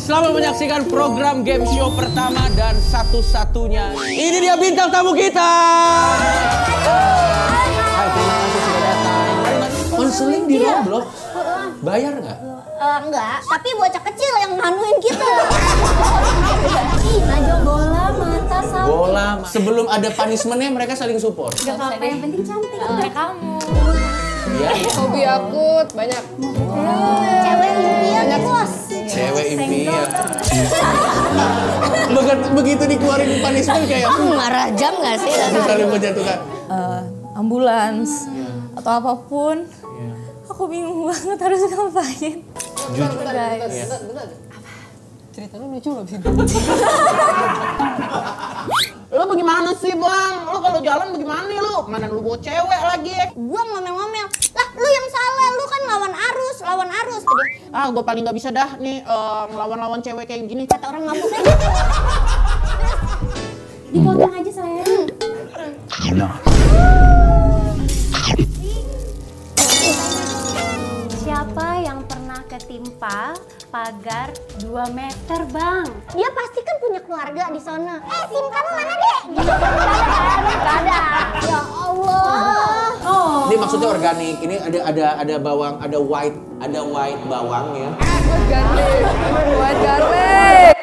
Selamat menyaksikan program game show pertama dan satu-satunya. Ini dia bintang tamu kita. Hai, terima kasih sudah datang. Konseling di Roblox. Bayar nggak? Enggak, tapi bocah kecil yang nganuin kita. Ih, maju bola, mata, sapi. Bola. Sebelum ada punishment-nya mereka saling support. Gak apa-apa, yang penting cantik. Kayak kamu. Iya. Hobi aku banyak. Cewek impian, bos. Cewek impian. Begitu dikeluarin punishment kayak Marah jam gak sih? saling menjatuhkan. Ambulans atau apapun. Aku bingung banget harus ngapain. Jujur Guys. Cerita lu lucu loh. Lu bagaimana sih bang? Lu kalau jalan bagaimana nih lu? Mana lu bawa cewek lagi? Gua ngomel-ngomel. Lah, lu yang salah. Lu kan lawan arus. Jadi, Gue paling nggak bisa dah nih ngelawan-lawan cewek kayak gini. kata orang mabuk aja. Dipotong aja sayang. Siapa yang pernah ketimpa pagar 2 meter, Bang? Dia pasti kan punya keluarga di sana. SIM kamu mana, Dek? Gitu. Gak ada. Ya Allah. Ini maksudnya organik. Ini ada bawang, ada white bawang ya. White garlic.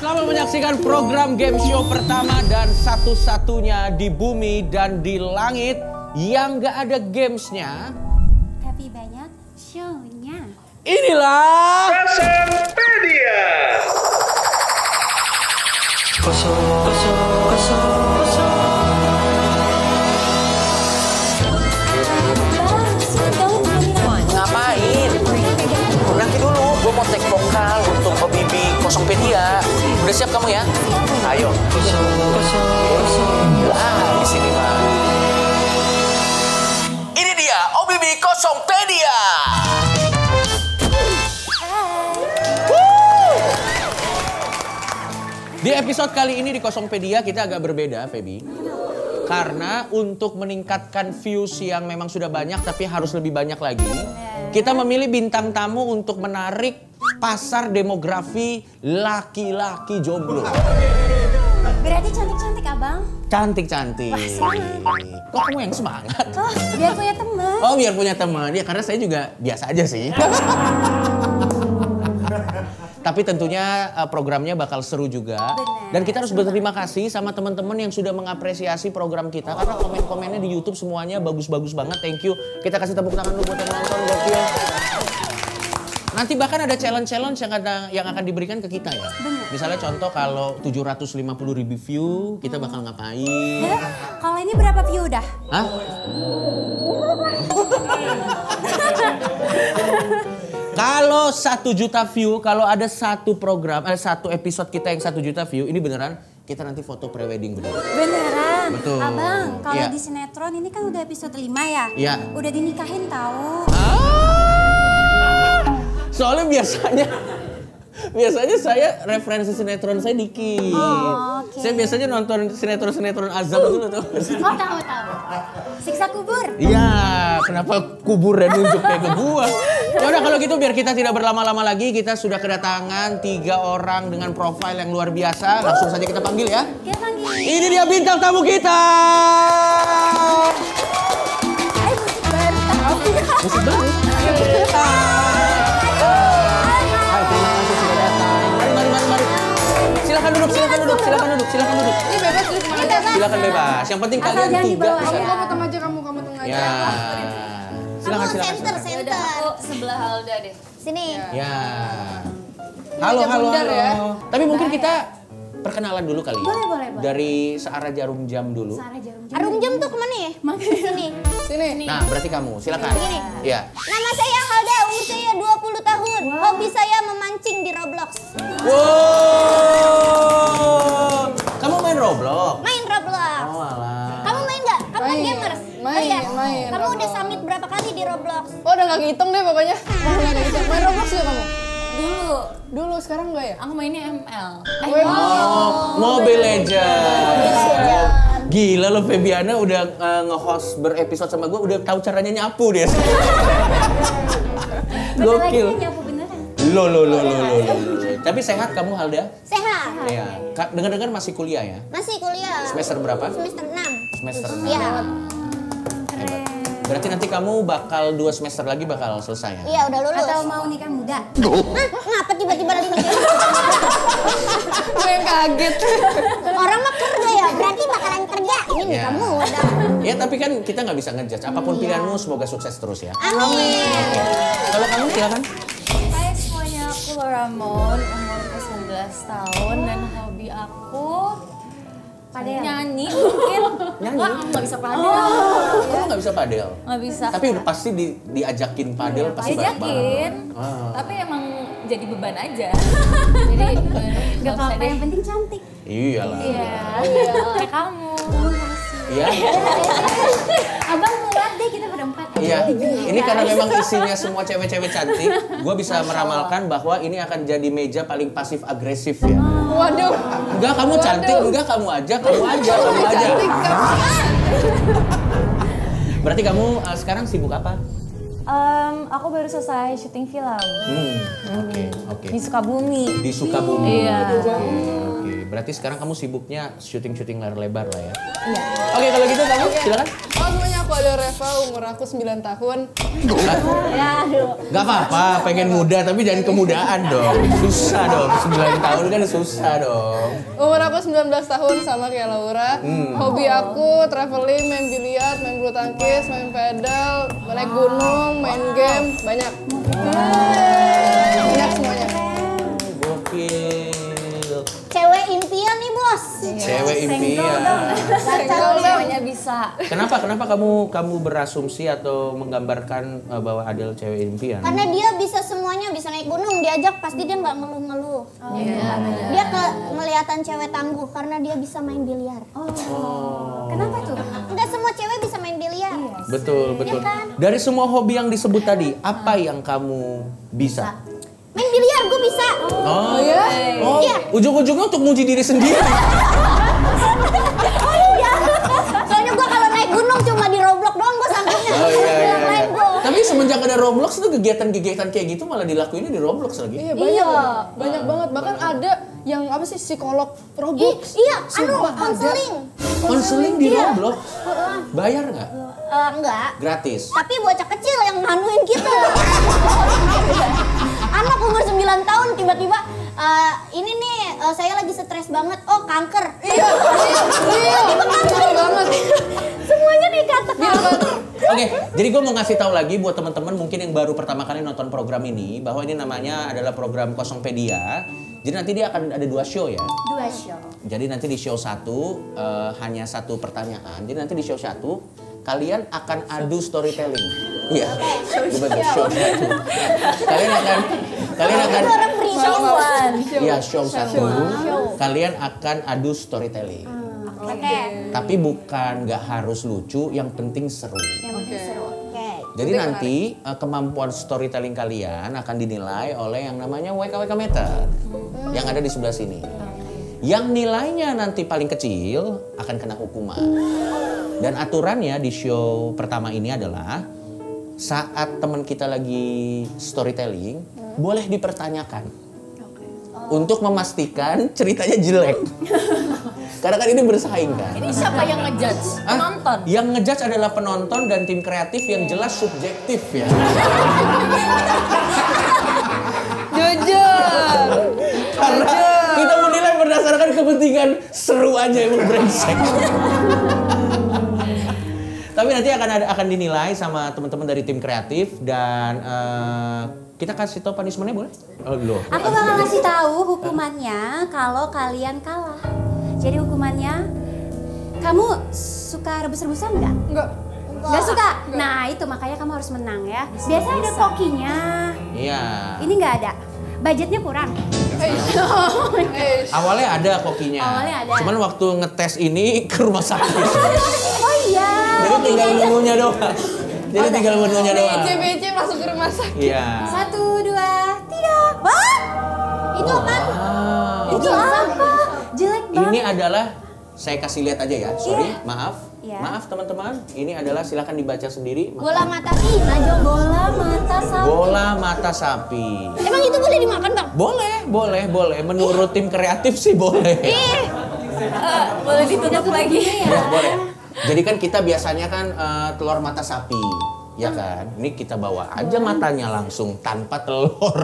Selamat menyaksikan program game show pertama dan satu-satunya di bumi dan di langit yang gak ada gamesnya. Tapi banyak show-nya. Inilah Kosongpedia. ngapain? Nanti dulu, gue mau take vokal untuk OBB Kosongpedia. Udah siap kamu ya? Ayo. Di sini Bang. Ini dia OBB Kosongpedia. Di episode kali ini di Kosongpedia kita agak berbeda, Feby. Karena untuk meningkatkan views yang memang sudah banyak tapi harus lebih banyak lagi, kita memilih bintang tamu untuk menarik pasar demografi laki-laki jomblo. Berarti cantik-cantik, Abang. Cantik-cantik. Kok kamu yang semangat? Oh, biar punya teman. Oh, biar punya teman. Ya karena saya juga biasa aja sih. Tapi tentunya programnya bakal seru juga. Bener. Dan kita harus berterima kasih sama teman-teman yang sudah mengapresiasi program kita. Karena komen-komennya di YouTube semuanya bagus-bagus banget. Thank you. Kita kasih tepuk tangan dulu buat yang nonton. Gokil. Nanti bahkan ada challenge-challenge yang akan diberikan ke kita ya. Bener. Misalnya contoh kalau 750.000 view, kita bakal ngapain. Kalau ini berapa view dah? Hah? Kalau 1 juta view, kalau ada satu program, ada satu episode kita yang 1 juta view, ini beneran kita nanti foto pre-wedding beneran. Beneran? Betul. Abang, kalau Iya. di sinetron ini kan udah episode 5 ya? Iya. Udah dinikahin tahu. Soalnya biasanya saya referensi sinetron saya dikit. Oh, oke. Saya biasanya nonton sinetron azab dulu tuh. Oh, tahu. Siksa kubur. Iya, kenapa kuburan nunjuknya ke gua? Yaudah kalau gitu biar kita tidak berlama-lama lagi, kita sudah kedatangan 3 orang dengan profil yang luar biasa. Langsung saja kita panggil ya. Kita panggil. Ini dia bintang tamu kita. Musik baru. Hai, terima kasih sudah datang. Mari. Silakan duduk. Ini bebas lu kemana aja? Silakan bebas. Yang penting Asal kalian jangan 3 dibawa bisa. ya. Kamu tengah aja, kamu tengah aja. Ya. Silakan. Center. Sebelah Alda deh. Sini. Ya. Halo. bundar ya. Tapi mungkin kita perkenalan dulu kali ya. Boleh. Dari searah jarum jam dulu. Arum jam tuh kemana ya? Sini. Sini. Nah, berarti kamu. Silakan. Begini. Iya. Nama saya Halda, umur saya 20 tahun. Hobi saya memancing di Roblox. Wow. Kamu main Roblox? Main Roblox. Oh, alah. Kamu main nggak? Kamu kan Main. gamers? Main, Oh, iya? main Kamu udah Roblox. summit berapa kali di Roblox? Oh udah gak ngitung deh pokoknya. Main Roblox juga kamu? Dulu sekarang enggak ya? aku mainnya ML. Oh, Mobile Legends. Gila lo Febiana udah nge-host berepisode sama gue, udah tahu caranya nyapu dia. Bentar lagi Gokil. kan nyapu beneran. Lo. Tapi sehat kamu Halda? Sehat. Iya. Dengar-dengar masih kuliah ya? Masih kuliah. Semester berapa? Semester 6. Semester 6. Iya. Hebat. Berarti nanti kamu bakal 2 semester lagi bakal selesai ya? Iya, udah lulus. Atau mau nikah muda? Hah? Ngapa tiba-tiba lagi nikah? Gue yang kaget. Orang mah kerja ya, berarti bakalan kerja. Ini Iya. nikah muda. Ya tapi kan kita nggak bisa ngejudge. Apapun pilihanmu semoga sukses terus ya. Amin. Kalau kamu silakan. Hai semuanya, aku Laura Mon, umurku 19 tahun dan hobi aku nyanyi mungkin. Nyanyi? Wah, nggak bisa padel. Kamu nggak bisa padel? Nggak bisa. Tapi udah pasti diajakin padel pasti banyak banget. Diajakin, Ah. tapi emang jadi beban aja. Jadi Gak apa-apa, yang penting cantik. Iyalah. Iya, kayak kamu. Iya. Abang ngeliat deh kita berempat. Iya. Ini karena memang isinya semua cewek-cewek cantik, gue bisa meramalkan bahwa ini akan jadi meja paling pasif agresif ya. Waduh. Enggak kamu cantik, enggak kamu aja. Berarti kamu sekarang sibuk apa? Aku baru selesai syuting film Oke. di Sukabumi. Di Sukabumi. Iya. Oke. Berarti sekarang kamu sibuknya syuting layar lebar lah ya. Iya. Oke, kalau gitu kamu silakan. Halo semuanya, aku ada Reva, umur aku 9 tahun. Ya, aduh. Gak apa-apa, pengen muda tapi jangan kemudaan dong. Susah dong, 9 tahun kan susah dong. Umur aku 19 tahun sama kayak Laura. Hobi aku traveling, main biliar, main bulu tangkis, main pedal, naik gunung, main game, banyak. Banyak semuanya. Gokil. Cewek impian nih, Bos. Cewek impian. Senggol dong. Semuanya bisa. Kenapa kamu berasumsi atau menggambarkan bahwa Adele cewek impian? Karena dia bisa semuanya, bisa naik gunung, diajak pasti dia nggak ngeluh-ngeluh. Dia kelihatan cewek tangguh karena dia bisa main biliar. Kenapa tuh? Enggak semua cewek bisa main biliar. Betul. Iya kan? Dari semua hobi yang disebut tadi, apa yang kamu bisa? Main biliar gue bisa. Oh iya? Oh, ujung-ujungnya untuk muji diri sendiri. Iya. Soalnya gue kalau naik gunung cuma di Roblox doang gue sanggupnya. Oh iya. Yang lain gue. Tapi semenjak ada Roblox itu kegiatan-kegiatan kayak gitu malah dilakuinnya di Roblox lagi. Iya banyak, banyak banget. Bahkan ada yang apa sih psikolog Roblox. Iya, Sumpah, ada. konseling. Konseling di Roblox? Bayar nggak? Enggak. Gratis? Tapi bocah kecil yang nganuin kita. Anak umur 9 tahun tiba-tiba ini nih saya lagi stres banget. Oh, kanker. Iya. Tiba-tiba kanker banget. Semuanya dikatakan. Oke, jadi gue mau ngasih tahu lagi buat teman-teman mungkin yang baru pertama kali nonton program ini bahwa ini namanya adalah program Kosongpedia. Jadi nanti dia akan ada 2 show ya. 2 show. Jadi nanti di show 1 hanya 1 pertanyaan. Jadi nanti di show 1 kalian akan adu storytelling. Iya. Gimana show 1? Kalian akan Orang beriman. iya show 1. Kalian akan adu storytelling. Oke. Tapi bukan nggak harus lucu, yang penting seru. Yang penting seru. Oke. Jadi nanti kemampuan storytelling kalian akan dinilai oleh yang namanya WKWK Meter yang ada di sebelah sini. Yang nilainya nanti paling kecil akan kena hukuman. Dan aturannya di show pertama ini adalah saat teman kita lagi storytelling boleh dipertanyakan untuk memastikan ceritanya jelek. Karena kan ini bersaing kan. Ini siapa yang ngejudge? Penonton. Yang ngejudge adalah penonton dan tim kreatif yang jelas subjektif ya. Jujur. Karena kita menilai berdasarkan kepentingan seru aja emang brengsek. Tapi nanti akan dinilai sama teman-teman dari tim kreatif dan kita kasih tahu punishment-nya boleh? Oh, loh. Aku bakal ngasih tahu hukumannya kalau kalian kalah. Jadi hukumannya, kamu suka rebus-rebusan nggak? Enggak. Nggak suka? Nah itu makanya kamu harus menang ya. Biasanya ada kokinya. Iya. Ini nggak ada. Budgetnya kurang. Awalnya ada kokinya. Awalnya ada. Cuman waktu ngetes ini ke rumah sakit. Oh iya. Jadi tinggal menunya doang. Jadi tinggal menunya doang. BC masuk ke rumah sakit. Iya. 1, 2, 3. Wah! Itu apa? Wow. Itu apa? Jelek banget. Ini adalah Saya kasih lihat aja ya, sorry, maaf. Iya. Maaf teman-teman, ini adalah silakan dibaca sendiri. Bola mata najong. Bola mata sapi. Bola mata sapi. Emang itu boleh dimakan, Bang? Boleh. Menurut tim kreatif sih boleh. Boleh ditutup lagi. Ya, boleh. Jadi kan kita biasanya kan telur mata sapi, ya kan? Ini kita bawa aja matanya langsung tanpa telur.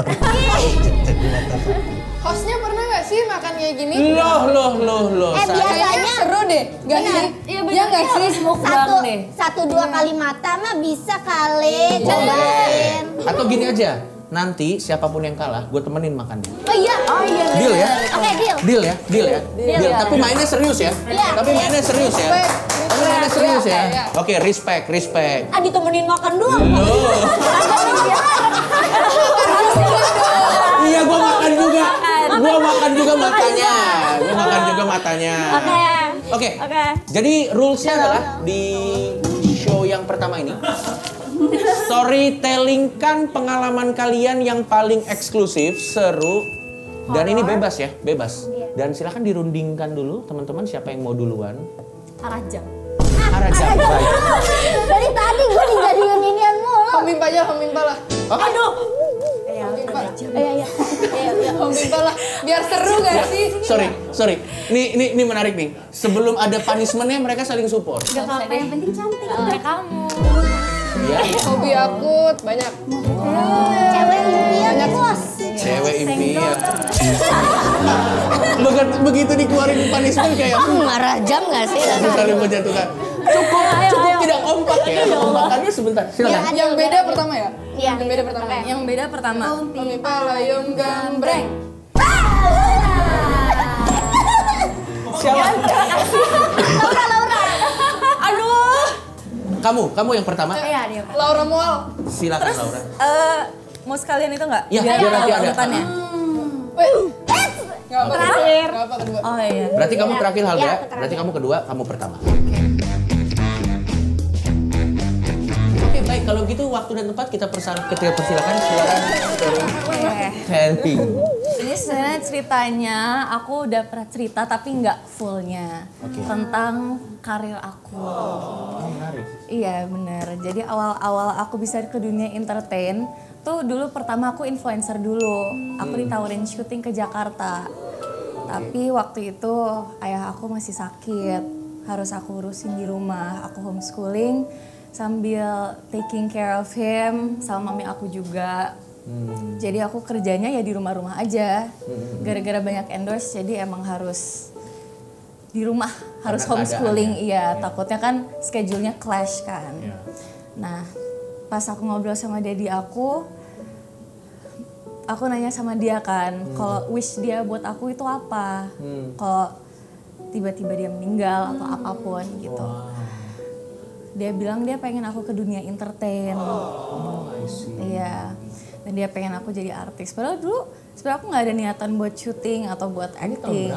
Hostnya pernah nggak sih makan kayak gini? Loh. Kayaknya seru deh, nggak sih? Iya nggak sih? Satu dua kali mata mah bisa kali. Cobain. Atau gini aja, nanti siapapun yang kalah, gue temenin makannya. Oh iya. Deal ya? Oke, deal. Deal ya? Deal. Tapi mainnya serius ya? Iya. Tapi mainnya serius ya? Oke, respect. Ditemenin makan doang. Loh. Iya, gue makan juga. Gue makan juga matanya. Oke. Jadi rulesnya adalah di show yang pertama ini, storytellingkan pengalaman kalian yang paling eksklusif, seru, dan ini bebas ya, bebas. Dan silakan dirundingkan dulu teman-teman siapa yang mau duluan. Arajang. Arajang, baik. Dari tadi gue dijadiin inian mulu. Homimpa lah. Aduh. Iya. Homimpa lah. Biar seru gak sih? Sorry. Ini menarik nih. Sebelum ada punishment-nya mereka saling support. Gak apa-apa, yang penting cantik. Kayak kamu. Iya. Hobi aku banyak. Cewek impian, Bos. Cewek impian. Begitu dikeluarin punishment kayak Rajam gak sih? saling menjatuhkan. Cukup tidak kompak ya. Kompakannya sebentar. Silakan. Yang beda pertama ya? Iya. Yang beda pertama. Homimpa layum gambreng. Siapa? Laura. Aduh. Kamu yang pertama. Iya, dia. Laura Mual. Silakan Laura. Mau sekalian itu nggak? Iya, biar nanti ada. urutannya. Gak apa Terakhir. Gak apa kedua. Oh iya. Berarti kamu terakhir Halda, Iya, terakhir. berarti kamu kedua, kamu pertama. Oke, baik. Kalau gitu waktu dan tempat kita persilakan. Telling. Ini sebenarnya ceritanya aku udah pernah cerita tapi nggak fullnya tentang karir aku. Menarik. Iya bener. Jadi awal-awal aku bisa ke dunia entertain tuh dulu pertama aku influencer dulu. Aku ditawarin syuting ke Jakarta. Tapi waktu itu ayah aku masih sakit. Harus aku urusin di rumah. Aku homeschooling sambil taking care of him sama mami aku juga. Jadi aku kerjanya ya di rumah-rumah aja. Gara-gara banyak endorse jadi emang harus di rumah, harus homeschooling. Iya, takutnya kan schedule-nya clash kan. Nah, pas aku ngobrol sama daddy aku nanya sama dia kan, kalau wish dia buat aku itu apa? Kalau tiba-tiba dia meninggal atau apapun gitu. Dia bilang dia pengen aku ke dunia entertain. Iya. Dan dia pengen aku jadi artis. Padahal dulu sebenarnya aku nggak ada niatan buat syuting atau buat acting.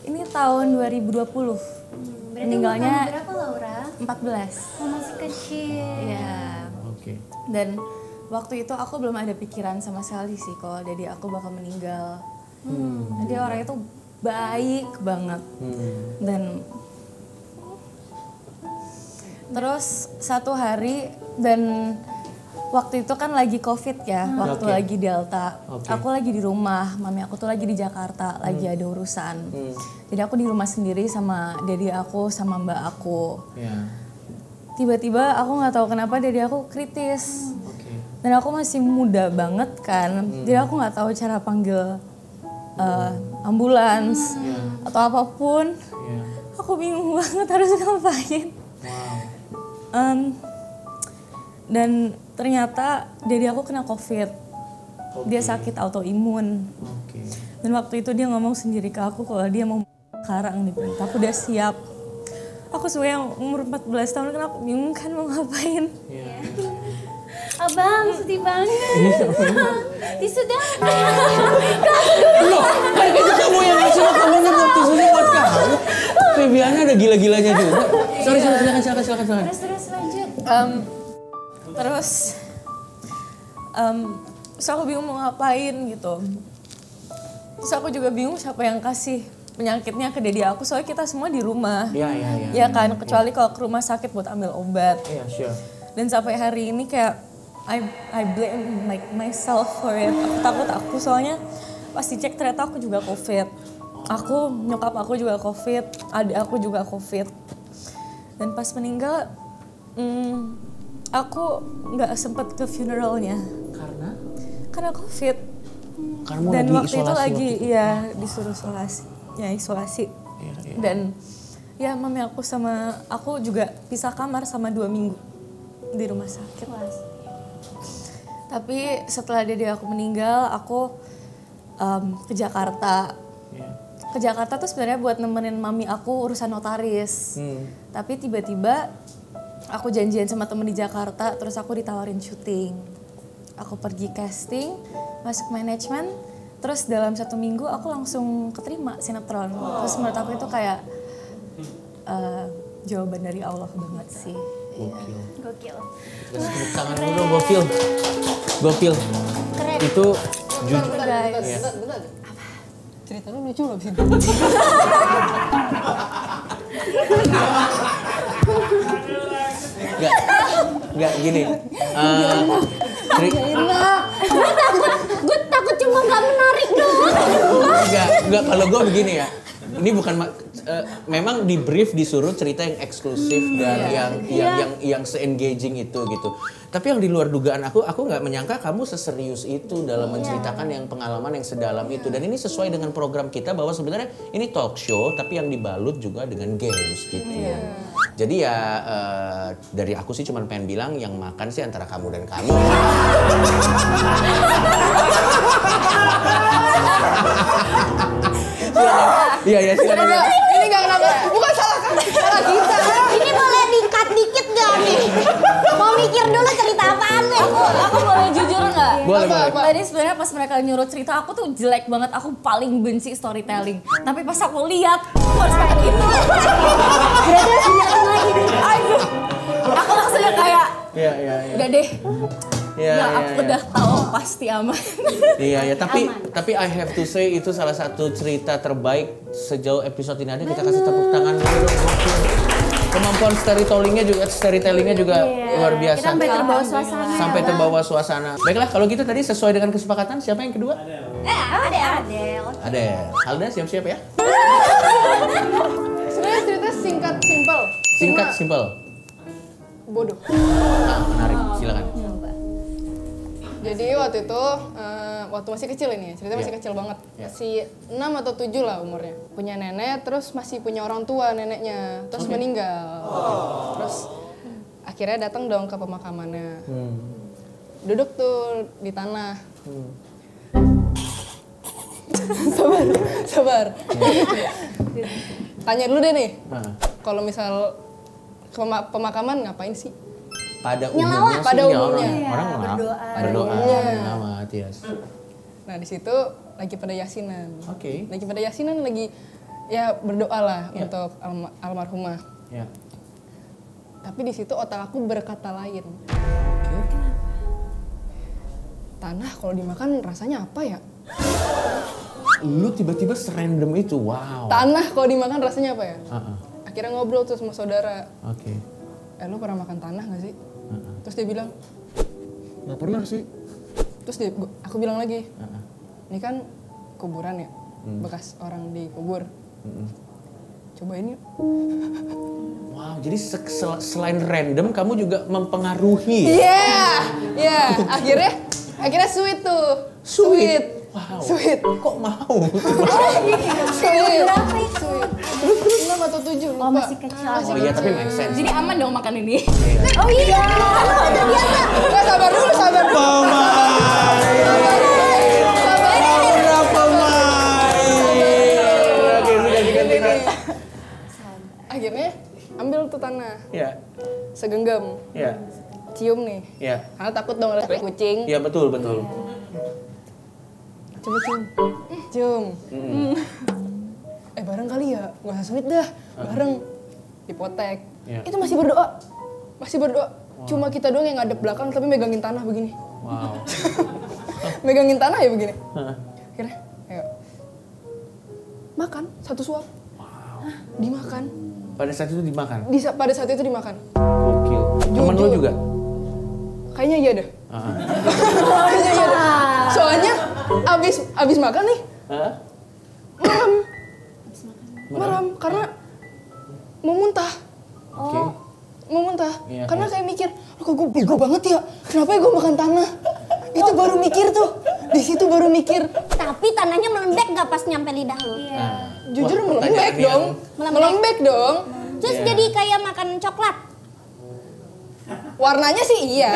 Ini tahun 2020. Meninggalnya Berapa, Laura? 14. Masih kecil. Iya. Oke. Dan waktu itu aku belum ada pikiran sama sekali sih kalau daddy aku bakal meninggal. Dia orangnya tuh baik banget. Dan terus satu hari dan waktu itu kan lagi COVID ya, waktu lagi Delta. Aku lagi di rumah, mami aku tuh lagi di Jakarta, lagi ada urusan. Jadi aku di rumah sendiri sama daddy aku sama mbak aku. Tiba-tiba aku nggak tahu kenapa daddy aku kritis. Dan aku masih muda banget kan, jadi aku nggak tahu cara panggil ambulans atau apapun. Aku bingung banget harus ngapain. Dan ternyata daddy aku kena COVID. Dia sakit autoimun. Dan waktu itu dia ngomong sendiri ke aku kalau dia mau sekarang nih, aku udah siap. Aku sebenarnya yang umur 14 tahun kan aku bingung kan mau ngapain. Abang, sedih banget. Tisu dah. Loh, kan itu kamu yang ngasih kamu nyebut tisunya buat kamu. Febiana ada gila-gilanya juga. Sorry, silakan. Terus lanjut. Terus aku bingung mau ngapain gitu. Terus aku juga bingung siapa yang kasih penyakitnya ke dedi aku soalnya kita semua di rumah. Iya. Ya kan, kecuali kalau ke rumah sakit buat ambil obat. Iya, sure. Dan sampai hari ini kayak I blame like myself for it. Aku takut aku soalnya pas dicek ternyata aku juga COVID. Nyokap aku juga COVID, adik aku juga COVID. Dan pas meninggal, aku nggak sempet ke funeralnya. Karena COVID. Karena Dan lagi waktu itu isolasi lagi waktu itu. ya disuruh isolasi. Iya. Dan ya mami aku sama aku juga pisah kamar sama 2 minggu di rumah sakit. Tapi setelah dede aku meninggal, aku ke Jakarta. Iya. Ke Jakarta tuh sebenarnya buat nemenin mami aku urusan notaris. Tapi tiba-tiba aku janjian sama temen di Jakarta, terus aku ditawarin syuting. Aku pergi casting, masuk manajemen, terus dalam 1 minggu aku langsung keterima sinetron. Terus menurut aku itu kayak jawaban dari Allah banget sih. Gokil. Kasih tepuk tangan dulu, gokil. Keren. Itu jujur. Guys. Cerita lu lucu loh abis ini. Enggak gini. Gue takut cuma gak menarik doang. Enggak kalau gue begini ya. Ini bukan memang di brief disuruh cerita yang eksklusif dan yang se-engaging itu gitu. Tapi yang di luar dugaan aku nggak menyangka kamu seserius itu dalam menceritakan yang pengalaman yang sedalam itu. Dan ini sesuai dengan program kita bahwa sebenarnya ini talk show tapi yang dibalut juga dengan games gitu. Jadi ya dari aku sih cuman pengen bilang yang makan sih antara kamu dan kami. Iya silakan. Ini nggak kenapa, bukan salah kita. Ini boleh di-cut dikit gak nih? Mau mikir dulu cerita apaan nih? Aku boleh jujur nggak? Boleh. Tadi sebenarnya pas mereka nyuruh cerita aku tuh jelek banget. Aku paling benci storytelling. Tapi pas aku lihat, aku harus pakai itu. Berarti harus dilakukan lagi nih. Aduh, aku langsung kayak, Iya. udah deh. Iya, Ya, aku udah tahu pasti aman. Iya, tapi I have to say itu salah satu cerita terbaik sejauh episode ini ada. Kita kasih tepuk tangan dulu. Kemampuan storytellingnya juga luar biasa. Kita sampai terbawa suasana. Sampai terbawa suasana. Baiklah, kalau gitu tadi sesuai dengan kesepakatan, siapa yang kedua? Adel. Adel. Alda siap-siap ya. Sebenarnya cerita singkat, simpel. Singkat, simple. Bodoh. Nah, menarik. Silakan. Jadi waktu itu, waktu masih kecil ini, cerita masih kecil banget. Masih 6 atau 7 lah umurnya. Punya nenek, terus masih punya orang tua neneknya. Terus meninggal. Terus akhirnya datang dong ke pemakamannya. Duduk tuh di tanah. Sabar. Tanya dulu deh nih, kalau misal ke pemakaman ngapain sih? Pada umumnya Pada sih umumnya. orang berdoa selamat ya. Nah di situ lagi pada yasinan. Oke. Lagi pada yasinan lagi ya berdoa lah untuk almarhumah. Ya. Tapi di situ otak aku berkata lain. Tanah kalau dimakan rasanya apa ya? Lu tiba-tiba serandom itu, wow. Tanah kalau dimakan rasanya apa ya? Uh-uh. Akhirnya ngobrol tuh sama saudara. Oke. Lu pernah makan tanah gak sih? Terus dia bilang, Nggak pernah sih. terus aku bilang lagi, ini kan kuburan ya, bekas orang dikubur. Cobain yuk. Wow, jadi selain random kamu juga mempengaruhi. Iya. Akhirnya sweet tuh. Sweet. Wow. Sweet. Kok mau? Sweet. Terus 6 atau 7 lupa. Oh, masih kecil. Oh iya, tapi make sense. Jadi aman dong makan ini. Oh iya, itu biasa. Enggak, sabar dulu. Akhirnya ambil tuh tanah. Iya. Segenggam. Iya. Cium nih. Iya. Karena takut dong ada kucing. Iya, betul. Coba cium. Cium. Bareng kali ya, gak usah sweet dah. Bareng. Dipotek. Iya. Itu masih berdoa. Cuma kita doang yang ngadep belakang tapi megangin tanah begini. Wow. Megangin tanah ya begini. Akhirnya, ayo. makan, satu suap. Dimakan. Pada saat itu dimakan? Pada saat itu dimakan. Gokil. Temen lu juga? Kayaknya iya dah. Kayaknya iya dah. Soalnya abis makan nih, merem karena mau muntah. Oke. Mau muntah. Iya, Karena kayak mikir, kok gue bego banget ya? Kenapa ya gue makan tanah? Itu baru mikir tuh. Di situ baru mikir. Tapi tanahnya melembek gak pas nyampe lidah lu? Jujur Wah, melembek pertanyaan dong. yang- Melembek dong. Terus Iya. jadi kayak makan coklat. Warnanya sih iya.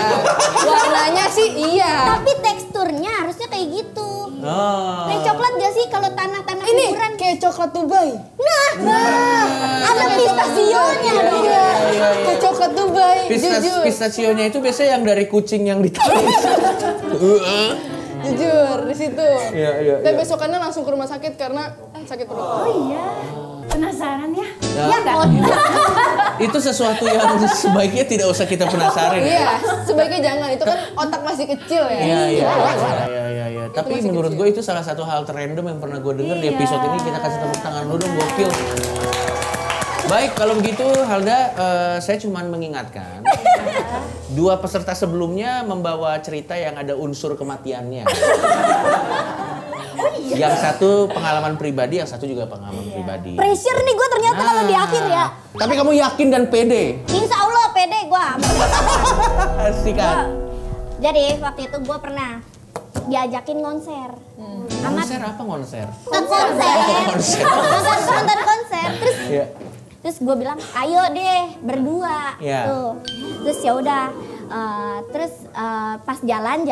Warnanya sih iya. Tapi teksturnya harusnya kayak gitu. Oh. Kayak coklat gak sih kalau tanah-tanah Ini kuburan? kayak coklat Dubai. Ada pistachionya. Iya. Kayak coklat Dubai. Jujur. Pistachionya itu biasanya yang dari kucing yang ditarik. Jujur di situ. Iya. Dan besokannya langsung ke rumah sakit karena sakit perut. Penasaran ya? Ya, itu sesuatu yang sebaiknya tidak usah kita penasaran. Iya, sebaiknya jangan. Itu kan otak masih kecil ya. Iya. Tapi menurut gue itu salah satu hal terrandom yang pernah gue denger di episode ini. Kita kasih tepuk tangan dulu dong, gokil. Baik, kalau begitu Halda, saya cuma mengingatkan. Dua peserta sebelumnya membawa cerita yang ada unsur kematiannya. Yang satu pengalaman pribadi, yang satu juga pengalaman pribadi. Pressure nih gue ternyata kalau di akhir ya. Tapi kamu yakin dan pede? Insya Allah pede gue. Asik kan? Jadi waktu itu gue pernah diajakin konser. Konser apa konser? Nonton konser. Terus gue bilang, ayo deh berdua. Iya. Tuh. Terus ya udah. Pas jalan,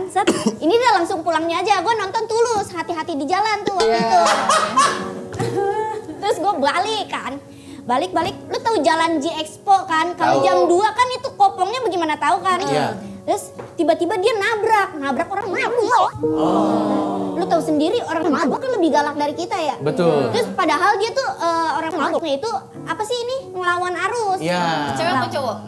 set. Ini udah langsung pulangnya aja. Gue nonton Tulus, hati-hati di jalan tuh waktu itu. Terus gue balik kan. Balik. Lu tahu jalan J Expo kan? Kalau Tahu. jam 2 kan itu kopongnya bagaimana tahu kan? Iya. Terus tiba-tiba dia nabrak orang mabuk. Lu tahu sendiri orang mabuk kan lebih galak dari kita ya. Betul. Terus padahal dia tuh orang mabuknya itu apa sih ini ngelawan arus. Iya. Cewek apa cowok?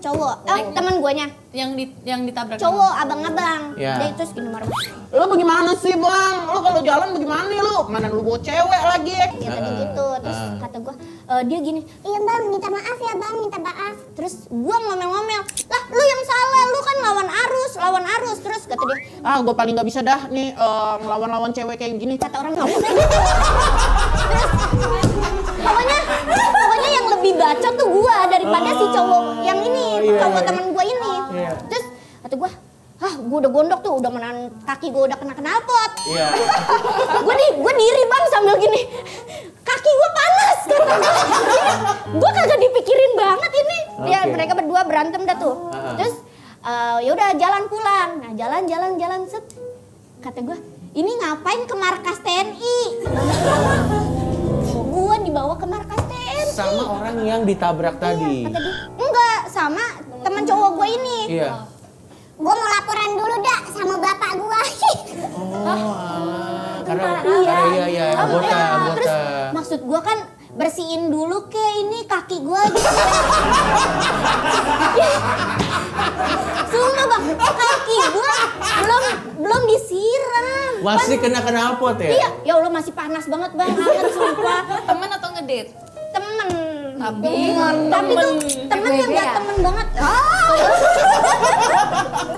Cowok, teman guanya. Yang ditabrak. Cowok, abang-abang. Ya. Dia terus gini marah. Lu bagaimana sih bang? Lu kalau jalan bagaimana nih lu? Mana lu bawa cewek lagi? Ya tadi gitu. Terus kata gua, dia gini, iya bang minta maaf ya bang, minta maaf. Terus gua ngomel-ngomel, lah lu yang salah, lu kan lawan arus. Terus kata dia, Ah, gue paling gak bisa dah nih ngelawan-lawan cewek kayak gini. kata orang ngomong kayak gitu. Terus pokoknya yang lebih bacot tuh gua daripada si cowok yang ini, cowok teman gua ini. Terus kata gua, gua udah gondok tuh, udah menahan kaki gua udah kena knalpot. Iya. Gua diri bang sambil gini, kaki gua panas kata gua kagak dipikirin banget ini. Ya Oke. mereka berdua berantem dah tuh. Terus ya udah jalan pulang. Nah jalan set. Kata gua, ini ngapain ke markas TNI? Gua dibawa ke markas TNI. Sama orang yang ditabrak tadi. Kata dia, enggak, sama teman cowok gua ini. Iya. Gua mau laporan dulu dah sama bapak gua. Karena iya, anggota. Terus maksud gua kan bersihin dulu ke ini kaki gua gitu. Sumpah bang, kaki gua belum disiram. Masih kena knalpot ya? Iya, ya Allah masih panas banget bang, hangat sumpah. Temen atau ngedate? Temen. Tapi tuh temen yang gak temen banget.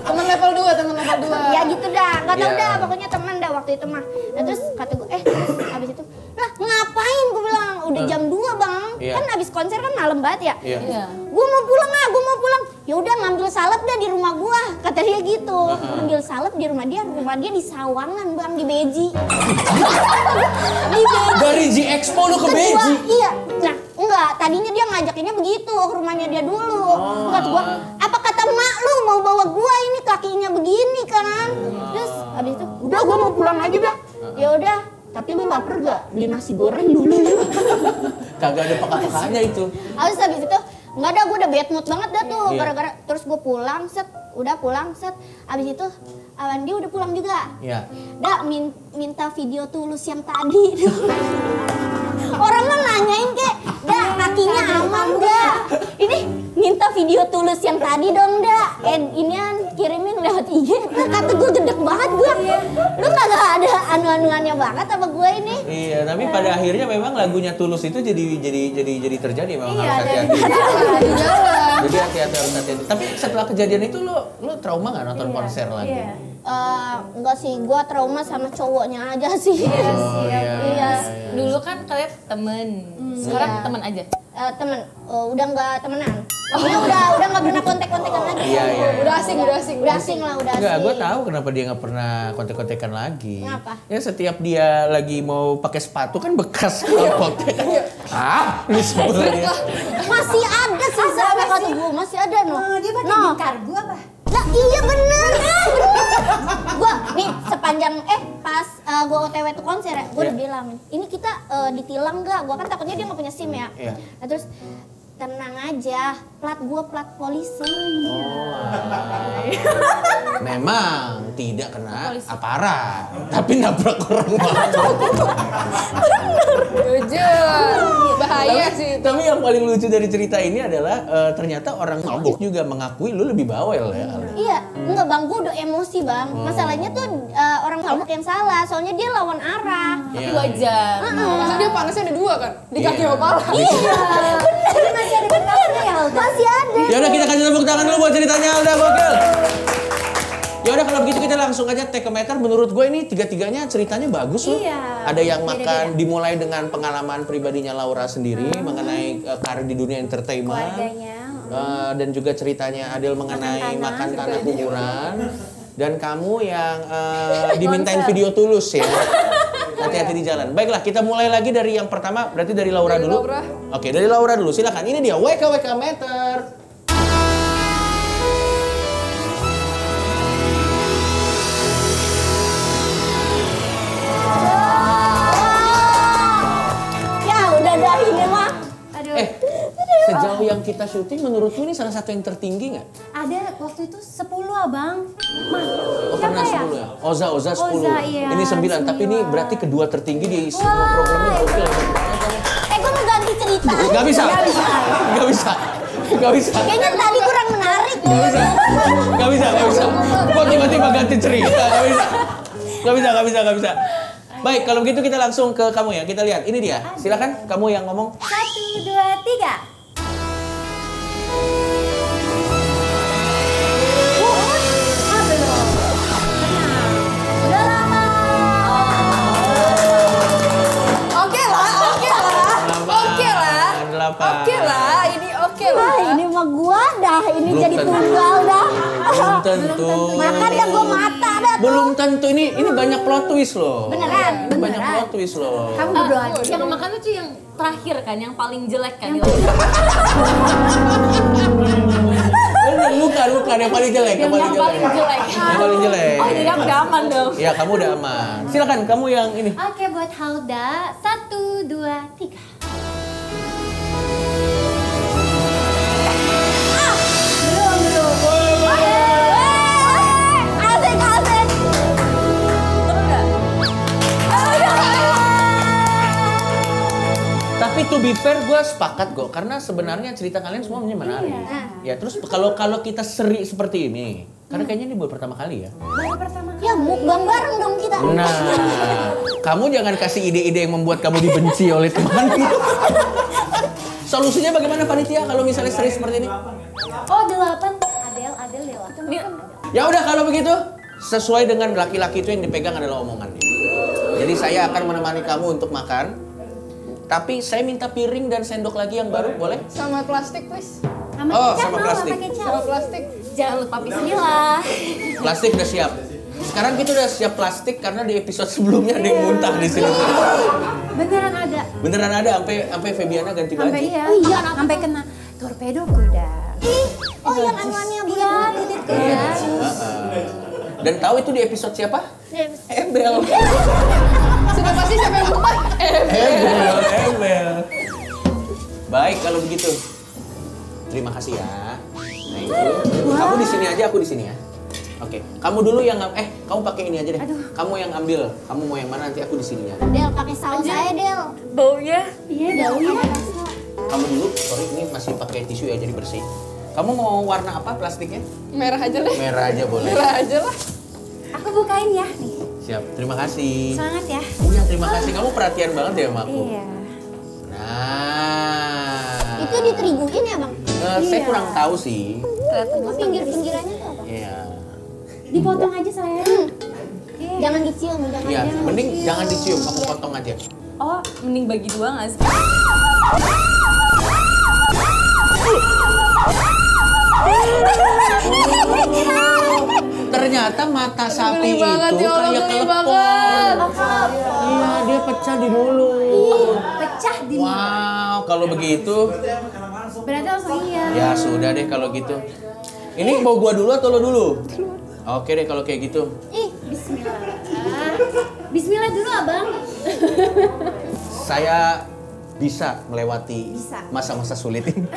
Temen level 2. Ya gitu dah, gak tau Iya. dah, pokoknya temen dah waktu itu mah. Nah, terus kata gue, terus abis itu, lah ngapain gue bilang, udah jam 2 bang, Iya. kan abis konser kan malam banget ya. Iya. Gue mau pulang. Ya udah ngambil salep dah di rumah gua, kata dia gitu. Ngambil salep di rumah dia di Sawangan bang, di Beji. Di Beji. Dari J Expo lu ke Kedua, Beji? iya. Nah, enggak, tadinya dia ngajakinnya begitu, ke rumahnya dia dulu. Kata gua, apa kata mak lu mau bawa gua ini kakinya begini kan? Terus habis itu, Udah gue mau pulang aja dah. ya udah. Tapi lu lapar gak? Beli nasi goreng dulu yuk. Kagak ada peka-pekanya itu. Habis itu, enggak ada, gue udah bad mood banget dah tuh. Iya. Gara-gara, terus gue pulang, pulang set. Habis itu, dia udah pulang juga. Iya. Dah, minta video Tulus yang tadi. Orang mah nanyain kek, dah kakinya aman dah. Ini minta video Tulus yang tadi dong dah. Inian kirimin lewat IG, kata gue gedek banget gue. Lu kagak ada anu-anuannya banget sama gue ini. Iya, tapi pada akhirnya memang lagunya Tulus itu jadi terjadi memang harus hati-hati. Jadi hati-hati harus hati-hati. Tapi setelah kejadian itu lo trauma nggak nonton konser lagi? Enggak sih, gue trauma sama cowoknya aja sih. Iya. Dulu kan kalian temen, sekarang temen aja. Temen, udah nggak temenan. Maksudnya udah nggak pernah kontek-kontekan lagi. Iya. Udah asing. Udah asing. Enggak, gue tahu kenapa dia nggak pernah kontek-kontekan lagi. Kenapa? Ya setiap dia lagi mau pakai sepatu kan bekas kontek. Ini sebenarnya. Masih ada sih sama kata gue, masih ada no. Dia pakai di kargo apa? Nah, iya bener. Gua nih sepanjang pas gua OTW tuh konser ya, gua udah bilang, ini kita ditilang nggak? Gua kan takutnya dia nggak punya SIM ya. Iya. Nah, terus tenang aja, plat gua plat polisi. Memang tidak kena aparat, tapi nabrak orang banyak. Bahaya sih. Tapi yang paling lucu dari cerita ini adalah ternyata orang mabuk juga mengakui lu lebih bawel ya. Iya, enggak bang, gua udah emosi bang. Masalahnya tuh orang mabuk yang salah, soalnya dia lawan arah. Iya. Wajar. Masa dia panasnya ada 2 kan? Di kaki sama kepala. Iya, bener masih ada bekasnya ya, masih ada. Ya udah kita kasih tepuk tangan dulu buat ceritanya Alda gokil. Ya udah kalau begitu kita langsung aja take a meter. Menurut gue ini tiga-tiganya ceritanya bagus loh. Iya. Ada yang makan dimulai dengan pengalaman pribadinya Laura sendiri mengenai karir di dunia entertainment. Keluarganya. Dan juga ceritanya Adel mengenai makan tanah kuburan. Dan kamu yang dimintain video Tulus ya. Hati-hati di jalan. Baiklah, kita mulai lagi dari yang pertama. Berarti dari Laura dulu. Oke, dari Laura dulu. Silakan. Ini dia WKWK Meter. Ya udah dah ini mah. Sejauh yang kita syuting, menurutmu ini salah satu yang tertinggi nggak? Ada waktu itu 10 abang. Oh, pernah 10 ya? Oza 10. Oza, iya, Ini 9, tapi ini berarti kedua tertinggi di semua programnya gokil. Gue mau ganti cerita. Gak bisa. Kayaknya tadi kurang menarik. Gak bisa. Kok tiba-tiba ganti cerita? Gak bisa. Baik, kalau begitu kita langsung ke kamu ya. Kita lihat, ini dia. Silakan, kamu yang ngomong. 1, 2, 3. Oke lah, ini oke lah. Ini mah gua dah, ini Belum jadi tentu. tunggal dah. Belum tentu. Makan dah gua mata dah. Belum tentu, ini banyak plot twist loh. Beneran. Banyak plot twist loh. Kamu berdoa. Yang makan tuh yang terakhir kan, yang paling jelek kan. Bukan yang paling jelek, Yang paling jelek. Yang paling jelek. Oh, jadi aku udah aman dong. Ya, kamu udah aman. Silakan, kamu yang ini. Oke, buat Hauda. 1, 2, 3. Asik. Tapi to be fair, gue sepakat kok. Karena sebenarnya cerita kalian semua menarik. Ya, terus kalau kita seri seperti ini, karena kayaknya ini buat pertama kali ya. Ya mukbang bareng dong kita. Nah, kamu jangan kasih ide-ide yang membuat kamu dibenci oleh teman. Solusinya bagaimana panitia kalau misalnya seri seperti ini? Oh, 8. Adel Dela. Ya udah kalau begitu, sesuai dengan laki-laki itu yang dipegang adalah omongannya. Jadi saya akan menemani kamu untuk makan. Tapi saya minta piring dan sendok lagi yang baru, boleh? Sama plastik, please. Sama plastik. Sama plastik. Jangan lupa bismillah. Plastik udah siap. Sekarang kita udah siap plastik karena di episode sebelumnya ada yang muntah di sini. Beneran ada. Sampai Febiana ganti baju. Iya, sampai kena torpedo kuda. Oh yang anuannya bu. Iya, titik kuda. Dan tahu itu di episode siapa? Embel. Sudah pasti siapa yang lupa? Embel. Baik kalau begitu. Terima kasih ya. Thank you. Kamu di sini aja, aku di sini ya. Oke, kamu dulu yang kamu pakai ini aja deh. Kamu yang ambil. Kamu mau yang mana nanti aku di sininya. Del pakai saus saya Del. Baunya. Iya baunya. Kamu dulu, sorry ini masih pakai tisu ya jadi bersih. Kamu mau warna apa plastiknya? Merah aja deh. Merah aja boleh. Merah aja lah. Aku bukain ya nih. Siap, terima kasih. Semangat ya. Iya, terima kasih. Kamu perhatian banget ya sama aku. Iya. Nah. Itu diteriguin ya bang? Saya kurang tahu sih. Pinggir-pinggirannya tuh apa? Iya. Dipotong aja sayang. Jangan dicium, jangan. Iya, mending jangan dicium, kamu potong aja. Oh, mending bagi dua nggak sih? Ternyata mata sapi Geli banget, itu ya Allah, kayak geli kelepon. Iya, dia pecah di mulut. Pecah di Wow, kalau begitu, Berarti langsung iya. ya sudah deh kalau gitu. Ini mau gua dulu atau lo dulu? Oke deh kalau kayak gitu. Ih, bismillah. Bismillah dulu abang. Saya bisa melewati Bisa. masa-masa sulit ini.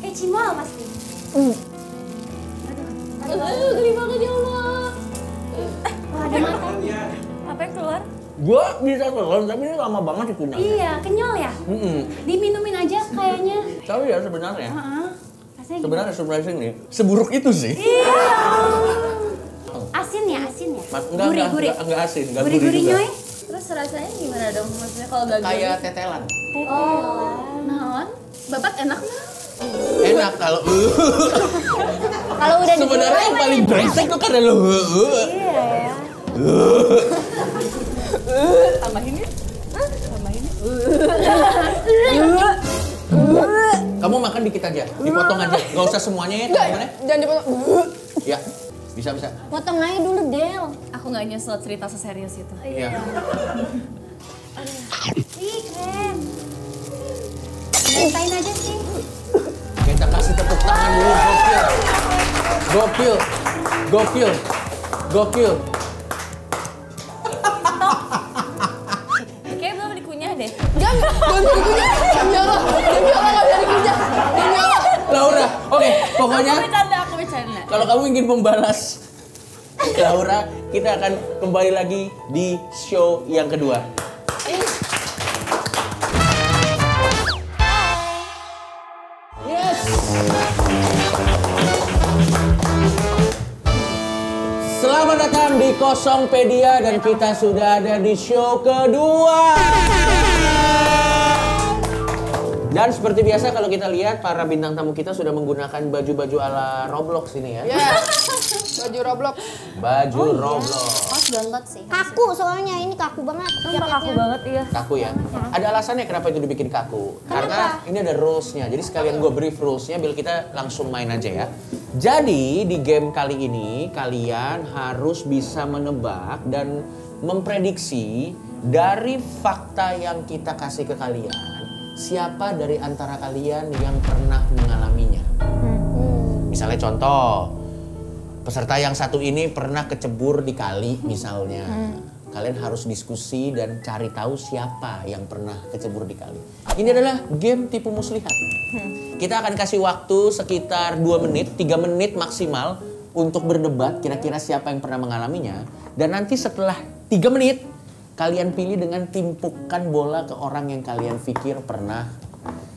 Kayak cimol pasti. Aduh, geli banget ya Allah. Wah, ada matanya. Apa yang keluar? Gua bisa telan tapi ini lama banget dikunyah. Iya, kenyal ya. Diminumin aja kayaknya. Tahu ya sebenarnya. Heeh. Rasanya gitu. Sebenarnya surprising nih. Seburuk itu sih. Asin ya, asin ya. Enggak asin, enggak gurih Gurih-gurih juga. nyoy. Terus rasanya gimana dong? Maksudnya kalau gagal? Kayak tetelan. Naon? Babat enak nggak? Enak kalau Kalau udah sebenarnya yang paling brengsek tuh karena lo. Iya ya. Tambahin ya? Tambahin ya? Kamu makan dikit aja, dipotong aja. Gak usah semuanya ya, teman-teman. Jangan dipotong. Ya, bisa. potong aja dulu Del. Aku nggak nyesel cerita seserius itu. Iya. Ih, keren. Nyantain aja sih. Kita kasih tepuk tangan dulu, gokil. Gokil. Kayaknya belum dikunyah deh. Jangan dikunyah. Demi Allah nggak bisa dikunyah. Demi Allah. Laura, oke, pokoknya Aku bercanda. kalau kamu ingin membalas Laura, kita akan kembali lagi di show yang kedua. Yes. Selamat datang di Kosongpedia dan kita sudah ada di show kedua. Dan seperti biasa kalau kita lihat para bintang tamu kita sudah menggunakan baju-baju ala Roblox ini ya. Ya. Baju Roblox. Baju Roblox. Pas banget sih. Kaku soalnya ini kaku banget. Kaku banget iya. Kaku ya. Ada alasannya kenapa itu dibikin kaku. Karena ini ada rules-nya. Jadi sekalian gue brief rules-nya biar kita langsung main aja ya. Jadi di game kali ini kalian harus bisa menebak dan memprediksi dari fakta yang kita kasih ke kalian. Siapa dari antara kalian yang pernah mengalaminya? Misalnya contoh, peserta yang satu ini pernah kecebur di kali misalnya. Kalian harus diskusi dan cari tahu siapa yang pernah kecebur di kali. Ini adalah game tipu muslihat. Kita akan kasih waktu sekitar 2 menit, 3 menit maksimal untuk berdebat kira-kira siapa yang pernah mengalaminya. Dan nanti setelah 3 menit, kalian pilih dengan timpukan bola ke orang yang kalian pikir pernah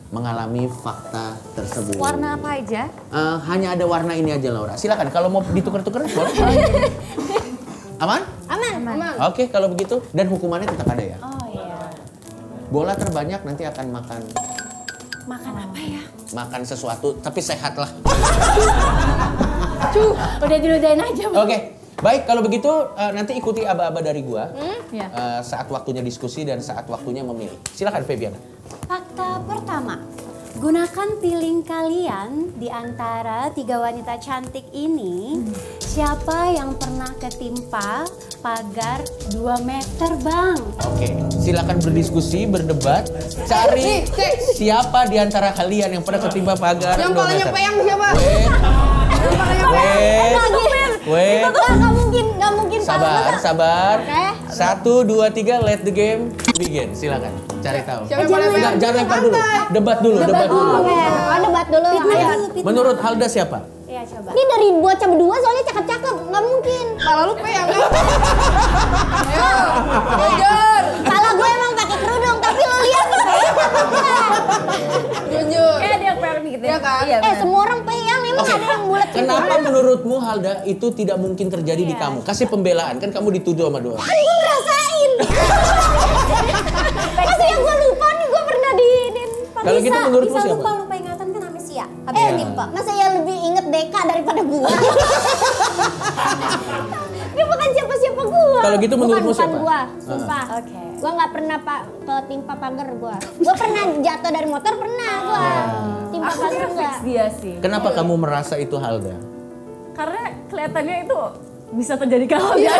mengalami fakta tersebut. Warna apa aja? Hanya ada warna ini aja Laura. Silakan kalau mau ditukar-tukar boleh. Aman? Aman. Oke kalau begitu dan hukumannya tetap ada ya. Oh iya. Bola terbanyak nanti akan makan Makan apa ya? makan sesuatu tapi sehat lah. Udah diludahin aja. Oke. Baik, kalau begitu nanti ikuti aba-aba dari gua Iya. saat waktunya diskusi dan saat waktunya memilih. Silakan Febiana. Fakta pertama, gunakan piling kalian di antara 3 wanita cantik ini. Siapa yang pernah ketimpa pagar 2 meter, Bang? Oke, silakan berdiskusi, berdebat, cari siapa di antara kalian yang pernah ketimpa pagar Yang 2 palanya meter. peyang siapa? Wait. Nggak mungkin. Sabar. Oke. 1, 2, 3, let the game begin. Silakan, cari tahu. Siapa yang paling peyang? Jangan lempar dulu. Debat dulu. Oke, debat dulu. Ayo. Menurut Halda siapa? Iya, coba. Ini dari bocah berdua soalnya cakep-cakep. Nggak mungkin. Pala lu peyang kan? Ayo. Kejar. Kalau gue emang pakai kerudung, tapi lo lihat nih Jujur. Kayak ada yang peyang gitu Iya kan? Iya, benar. Semua orang peyang, emang Oke. ada yang bulat Kenapa menurutmu Halda itu tidak mungkin terjadi di kamu? Kasih pembelaan, kan kamu dituduh sama dua. Kan gue ngerasain. Masa ya gue lupa nih, gue pernah di Kalau gitu menurutmu bisa siapa? lupa ingatan kan amnesia. Habis timpa. Masa ya lebih inget Deka daripada gua? Dia bukan siapa-siapa gua. Kalau gitu menurutmu bukan siapa? Gua, sumpah. Oke. Gua nggak pernah ketimpa pagar gua. Gua pernah jatuh dari motor pernah gua. Timpa Aku pagar kira enggak. fix dia sih. Kenapa kamu merasa itu Halda? Karena kelihatannya itu bisa terjadi kalau dia.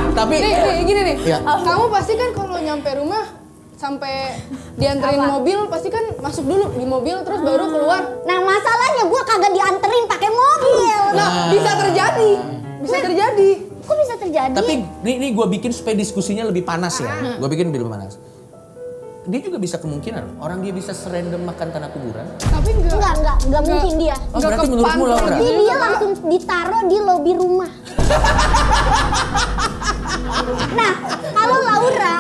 Tapi Nih, gini nih. Ya. Kamu pasti kan kalau nyampe rumah sampai dianterin mobil pasti kan masuk dulu di mobil terus baru keluar. Nah, masalahnya gua kagak dianterin pakai mobil. Nah, bisa terjadi. Bisa terjadi. Kok bisa terjadi? Tapi ini gue bikin supaya diskusinya lebih panas ya. Gue bikin lebih panas. Dia juga bisa kemungkinan orang dia bisa serandom makan tanah kuburan. Tapi enggak mungkin dia. Oh, berarti menurutmu Laura? Tapi dia langsung ditaruh di lobi rumah. Nah, kalau Laura,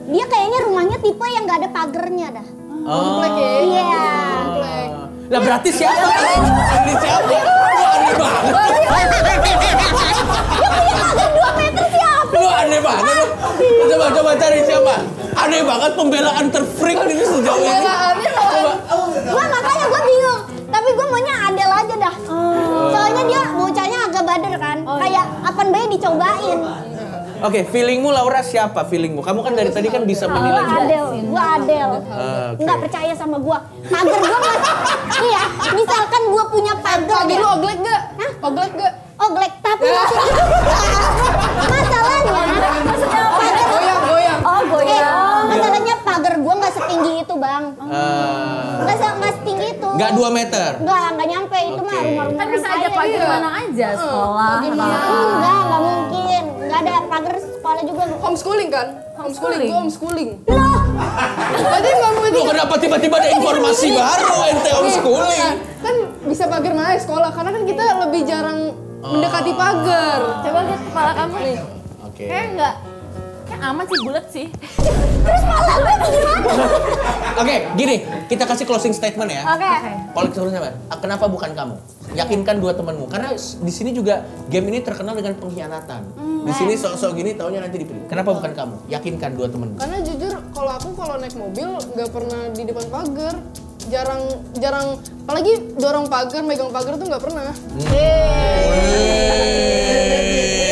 dia kayaknya rumahnya tipe yang nggak ada pagernya dah. komplek ya. Iya. Komplek. Lah berarti siapa? Ini siapa? Aneh banget. Dia punya pagar 2 meter siapa? Lu aneh banget lu. Coba cari siapa? Aneh banget pembelaan terfreak ini sejauh ini. Pembelaannya Coba. Gua makanya gua bingung. Tapi gua maunya Adel aja dah. Soalnya dia bocahnya agak bader kan. Kayak apaan bayi dicobain. Oke, feelingmu Laura siapa feelingmu? Kamu kan dari tadi kan bisa menilai. Gua Adel. Oke. Nggak percaya sama gua. Pagar gua nggak. Iya, misalkan gua punya pagar. Pagar lu oglek gak? Hah? Oglek gak? Oglek, tapi masalahnya pagar Goyang. Oh, goyang. masalahnya pagar gua nggak setinggi itu, Bang. Nggak setinggi itu. Nggak 2 meter. Nggak nyampe itu mah Oke. rumah-rumah. Kan bisa aja pagar mana aja, sekolah. Nggak mungkin. Nggak ada pagar sekolah juga. Homeschooling kan? Homeschooling. Gua homeschooling. Loh, Tadi ngomong Lu kenapa tiba-tiba ada informasi baru ente homeschooling? Kan bisa pagar mana sekolah karena kan kita lebih jarang mendekati pagar. Coba lihat kepala kamu nih. Oke. Kayak enggak. Kayak aman sih, bulat sih. Oke, gini, kita kasih closing statement ya. oke. Closing statement apa? Kenapa bukan kamu? Yakinkan dua temanmu. Karena di sini juga game ini terkenal dengan pengkhianatan. Di sini sok-sok gini taunya nanti dipilih. Kenapa bukan kamu? Yakinkan dua temanmu. Karena jujur kalau naik mobil nggak pernah di depan pagar. Jarang apalagi dorong pagar, megang pagar tuh nggak pernah.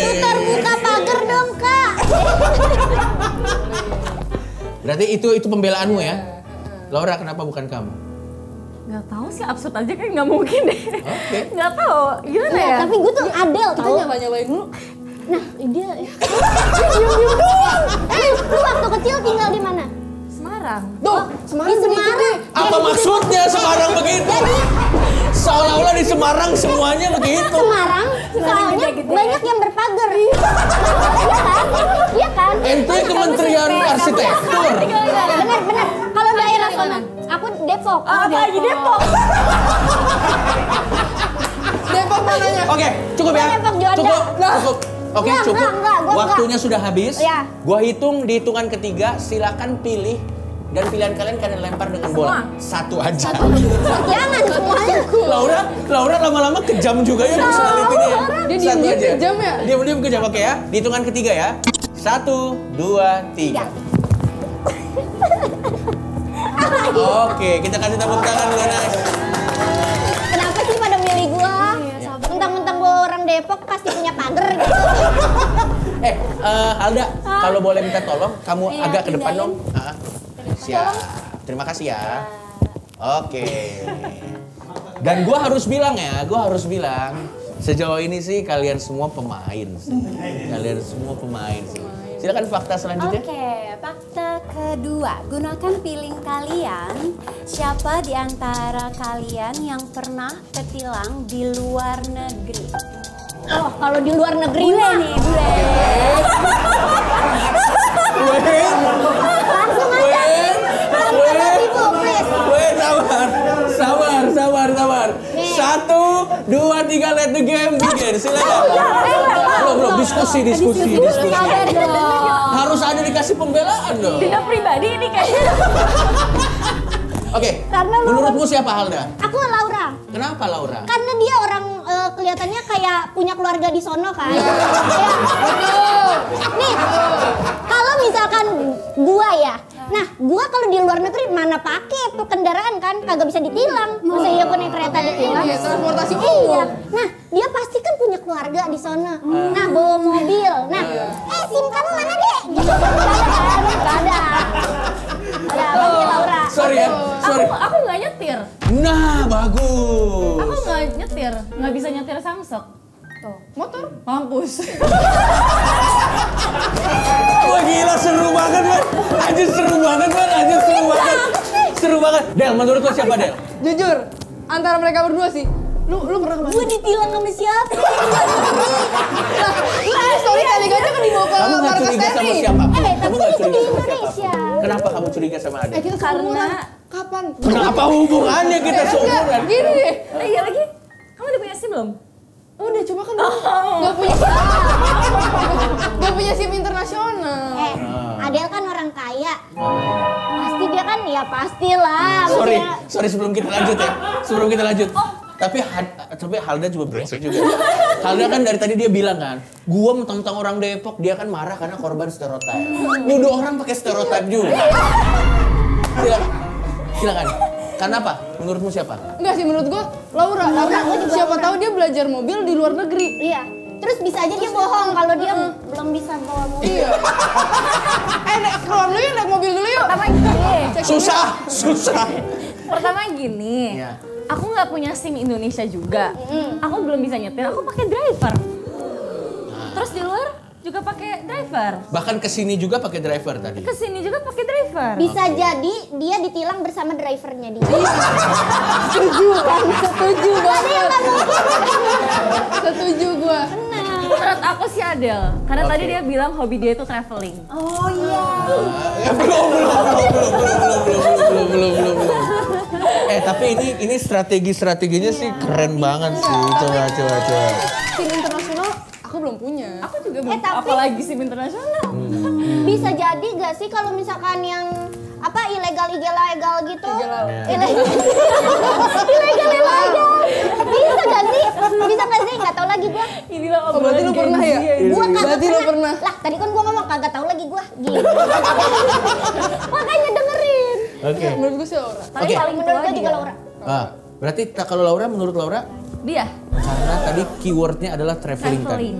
Tutor buka pagar dong, Kak. Berarti itu pembelaanmu ya? Laura, kenapa bukan kamu? Nggak tahu sih, absurd aja kayak nggak mungkin deh. Oke. Nggak tahu, gimana Nah, ya? tapi gue tuh Adel Kita tau. nyalain dulu. Nah, dia diem doang. Lu waktu kecil tinggal di mana? Semarang. Tuh, Semarang Di sedikit Semarang. nih. Apa maksudnya Semarang begitu? Seolah-olah di Semarang semuanya begitu. Semarang, soalnya gede-gede. banyak yang berpagar. Iya kan? Iya kan? Ente Kementerian Arsitektur. Benar. Kalau daerah sana, aku Depok. Lagi Depok. Depok mananya? Oke, cukup ya. Depok Juanda. Cukup. Oke, Enggak, cukup. enggak, gua Waktunya sudah habis. Iya. Gua hitung di hitungan ketiga, silakan pilih dan pilihan kalian lempar dengan bola. Satu aja. Jangan semuanya. Laura lama-lama kejam juga ya personality ini ya. Dia Satu diem-diem aja. kejam ya? Diem-diem kejam, oke ya. Di hitungan ketiga ya. 1, 2, 3. Oke, kita kasih tepuk tangan buat Alex. Kenapa sih pada milih gua? Mentang-mentang gua orang Depok pasti punya pagar gitu. Alda, kalau boleh minta tolong, kamu Iya, agak ke depan pindahin. dong. Siap. Terima kasih ya. Oke. Dan gua harus bilang ya, sejauh ini sih kalian semua pemain sih. Kalian semua pemain sih. Silakan fakta selanjutnya. Oke, fakta kedua. Gunakan piling kalian. Siapa di antara kalian yang pernah ketilang di luar negeri? Oh, kalau di luar negeri Bule mah nih, bule. langsung aja. Langsung aja ibu, please. Wait, sabar. 1, 2, 3, let the game begin. Silakan. belum. Diskusi. Sabar dong. Harus ada dikasih pembelaan dong. Tidak pribadi ini kayaknya. Oke, Karena menurutmu siapa Halda? Aku Laura. Kenapa Laura? Karena dia orang kelihatannya kayak punya keluarga di sono kan. Nih, kalau misalkan gua ya. Nah, gua kalau di luar negeri mana pakai tuh kendaraan kan, kagak bisa ditilang. Masa iya gua naik kereta ditilang? Iya, transportasi umum. Iya. Nah, dia pasti kan punya keluarga di sana. Nah, bawa mobil. Nah, SIM kamu mana, Dek? Gitu. Gak ada. Ada apa sih, Laura? Sorry ya, sorry. Aku nggak nyetir. Nah, bagus. Aku nggak nyetir, nggak bisa nyetir Samsung. Tuh, Motor. mampus. Wah gila, seru banget man. Anjir seru banget man, Seru banget. Del, menurut lo siapa Del? Jujur, antara mereka berdua sih. Lu pernah kemana? Gua ditilang sama siapa? Story kali aja kan dibawa ke Kamu nggak markas curiga sama TNI. siapa? Tapi Kamu kan nggak itu di curiga sama Indonesia. siapa? Kenapa kamu curiga sama Adel? Kita seumuran. Kapan? Kenapa hubungannya kita seumuran? Gini deh. Iya lagi, kamu udah punya SIM belum? Udah coba kan nggak punya nggak punya SIM internasional. Adel kan orang kaya. Pasti dia kan ya pastilah. Sorry sebelum kita lanjut ya. Tapi Halda juga brengsek juga. Halda kan dari tadi dia bilang kan, gua mentang-mentang orang Depok, dia kan marah karena korban stereotip. Nuduh orang pakai stereotip juga. Silakan. Karena apa? Menurutmu siapa? Enggak sih, menurut gua Laura. gua juga Siapa Laura. tahu dia belajar mobil di luar negeri. Iya. Terus bisa aja dia bohong kalau dia belum bisa bawa mobil. Iya. Keluar dulu yuk, naik mobil dulu yuk. Pertama gini, Susah. pertama gini. Iya. Aku nggak punya SIM Indonesia juga. Aku belum bisa nyetir. Aku pakai driver. Terus di luar juga pakai driver. Bahkan kesini juga pakai driver tadi. Kesini juga pakai driver. Bisa jadi dia ditilang bersama drivernya dia. Setuju banget. Setuju gua. Menurut aku sih Adel. Karena tadi dia bilang hobi dia itu traveling. Oh iya. Belum. Tapi ini strateginya sih keren banget sih. Coba. SIM internasional aku belum punya. Aku juga belum. tapi- Apalagi SIM internasional. Bisa jadi gak sih kalau misalkan yang apa ilegal gitu? Ilegal. Bisa gak sih? Gak tau lagi gua. Inilah Oh, berarti lu pernah ya? Gua kagak Berarti lu pernah. Lah tadi kan gua ngomong kagak tahu lagi gua. Gitu. Makanya dengerin. Oke. Menurut gua sih Laura. Tapi Oke. paling Menurut tua gua juga dia. Laura. Berarti kalau Laura, menurut Laura, Dia karena tadi keywordnya adalah traveling tadi. traveling.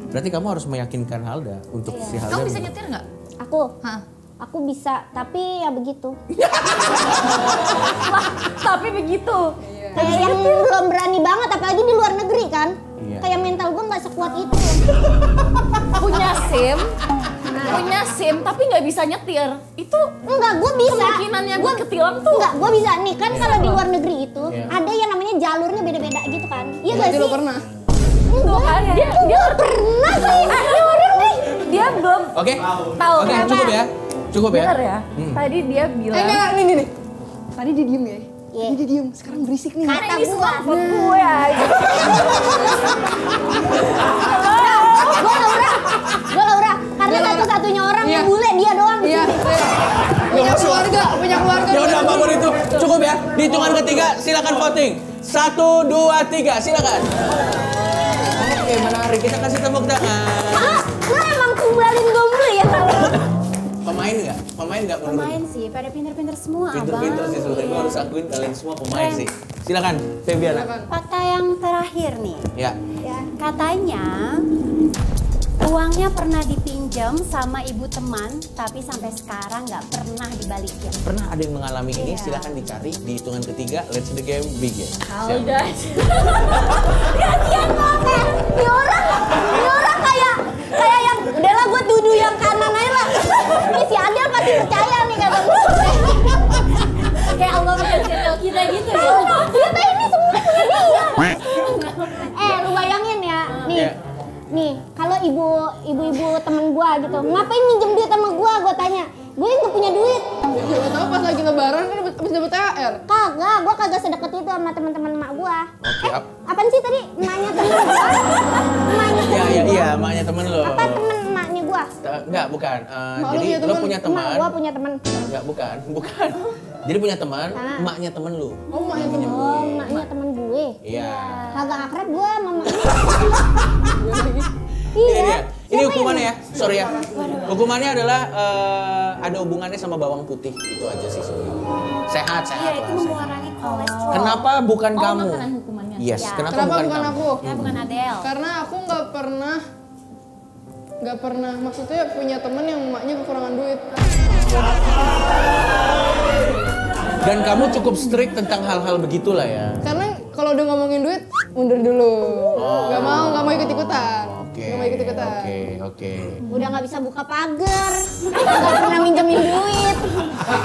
Berarti kamu harus meyakinkan Halda untuk si Halda. Kamu bisa nyetir nggak? Aku. Hah? Aku bisa, tapi ya begitu. Tapi begitu. Kayak yang belum berani banget, apalagi di luar negeri kan. Iya. Kayak mental gue nggak sekuat itu. punya SIM tapi nggak bisa nyetir. Itu Enggak, gue bisa. kemungkinannya gue ketilang tuh. Enggak, gue bisa nih kan kalau di luar negeri itu Iya. ada yang namanya jalurnya beda-beda gitu kan. Iya gak Berarti sih? lu pernah. Tuh kan dia Pernah sih. Ada orang nih. dia belum Oke. tahu Oke, kenapa. cukup ya. Bener ya. Tadi dia bilang Enggak, nih. Tadi dia diem ya. Iya. Ini dia diem, sekarang berisik nih. Kata ini semua gua. buat gue aja. Gue Laura. Karena satu-satunya orang yang bule dia doang. Iya. Punya keluarga. Ya udah apapun itu cukup ya. Di hitungan ketiga silakan voting. 1, 2, 3 silakan. Oke menarik, kita kasih tepuk tangan. Ah, lu emang tumbalin gue mulu ya kalau. Pemain nggak menurut? Pemain sih, pada pinter-pinter semua Pinter-pinter abang. sih sebenarnya. Gue harus akuin kalian semua pemain sih. Silakan Febiana. Fakta yang terakhir nih, Ya. katanya uangnya pernah dipinjam sama ibu teman, tapi sampai sekarang nggak pernah dibalikin. Pernah ada yang mengalami ini? Iya. Silakan dicari di hitungan ketiga. Let's the game begin. Halda. Kasian banget. Ini orang kayak yang udahlah gue tuduh yang kanan aja lah. Ini si Adel pasti percaya nih kata gue. Kayak Allah menceritakan kita gitu ya. Ternyata ini semua punya dia. Lu bayangin ya, nih. Iya. Nih, kalau ibu-ibu temen gua gitu, ngapain minjem duit sama gua tanya. Gue nggak punya duit. Siapa tahu pas lagi lebaran kan habis dapet THR. Kagak, gua kagak sedekat itu sama teman-teman emak gua. Oke. Apaan sih tadi? Emaknya temen gua? Emaknya temen gua. Iya. Iya, emaknya temen lo. Apa temen emaknya gua? Enggak, bukan. Mak lu Jadi punya lo temen? punya Emak teman. gua punya temen. Enggak, bukan. Jadi punya teman, Ah. emaknya temen lu. Oh, maknya temen. Oh, emaknya temen gue. Iya. Kagak akrab gua sama emak. Ini Iya. dia. Ini Siapa hukumannya yang- ya. Sorry ya. Hukumannya adalah ada hubungannya sama bawang putih. Itu aja sih sebenarnya. Sehat Iya, lah. itu sehat. mengurangi kolesterol. Kenapa bukan Oh, kamu? makanan hukumannya. Yes, Ya. kenapa Kenapa bukan bukan kamu? aku? Ya, bukan Adele. Karena aku nggak pernah maksudnya punya temen yang emaknya kekurangan duit. Dan kamu cukup strict tentang hal-hal begitulah ya. Karena kalau udah ngomongin duit, mundur dulu. Nggak mau ikut-ikutan. Oke. Nggak mau ikut-ikutan. Oke. Udah nggak bisa buka pagar. Nggak pernah minjemin duit.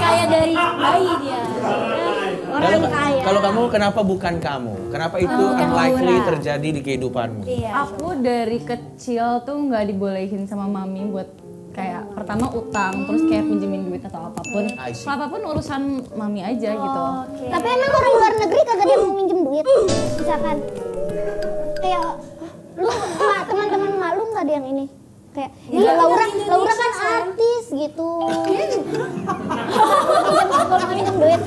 Kayak dari bayi dia. Orang kaya. Kalau kamu kenapa bukan kamu? Kenapa itu unlikely Laura. terjadi di kehidupanmu? Iya. Aku dari kecil tuh nggak dibolehin sama mami buat kayak pertama utang, terus kayak pinjemin duit atau apapun. I see. Apapun urusan mami aja gitu. Oke. Tapi emang orang luar negeri kagak ada yang mau minjem duit. Misalkan kayak lu teman-teman mak lu nggak ada yang ini. Kayak iya Laura kan artis gitu. Kalau minjem duit.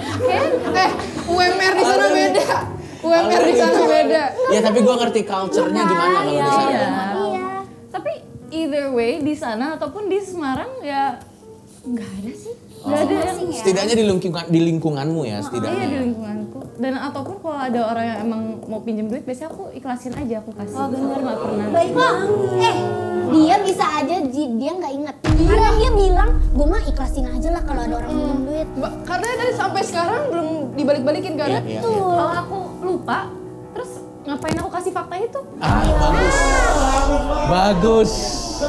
UMR di sana beda. UMR di sana beda. Ya tapi gua ngerti culture-nya gimana kalau di sana. Iya. Iya. Tapi either way di sana ataupun di Semarang ya nggak ada sih. Nggak ada yang Setidaknya di lingkunganmu ya, setidaknya. Iya di lingkunganku. Dan ataupun kalau ada orang yang emang mau pinjem duit, biasanya aku ikhlasin aja, aku kasih. Oh benar, nggak pernah. Baik dia bisa aja dia nggak ingat. Karena dia bilang gue mah ikhlasin aja lah kalau ada orang minjem duit. Karena dari sampai sekarang belum dibalik-balikin kan? Iya. Kalau aku lupa, terus ngapain aku kasih fakta itu? Bagus. Bagus.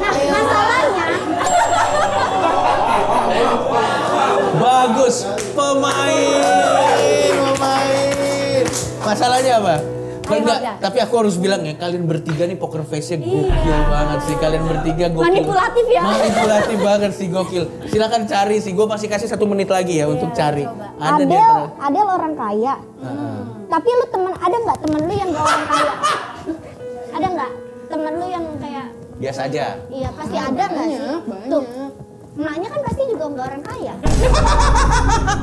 Nah masalahnya Bagus. Pemain. Masalahnya apa? Enggak, tapi aku harus bilang ya, kalian bertiga nih poker face-nya gokil banget sih. Kalian bertiga gokil. Manipulatif ya? Manipulatif banget sih, gokil. Silakan cari sih, gue masih kasih 1 menit lagi ya untuk cari. Ada di antara. Adel orang kaya. Tapi lu ada nggak temen lu yang gak orang kaya? Ada nggak temen lu yang kayak Biasa aja. iya pasti ada nggak sih? banyak. Tuh, emaknya kan pasti juga nggak orang kaya.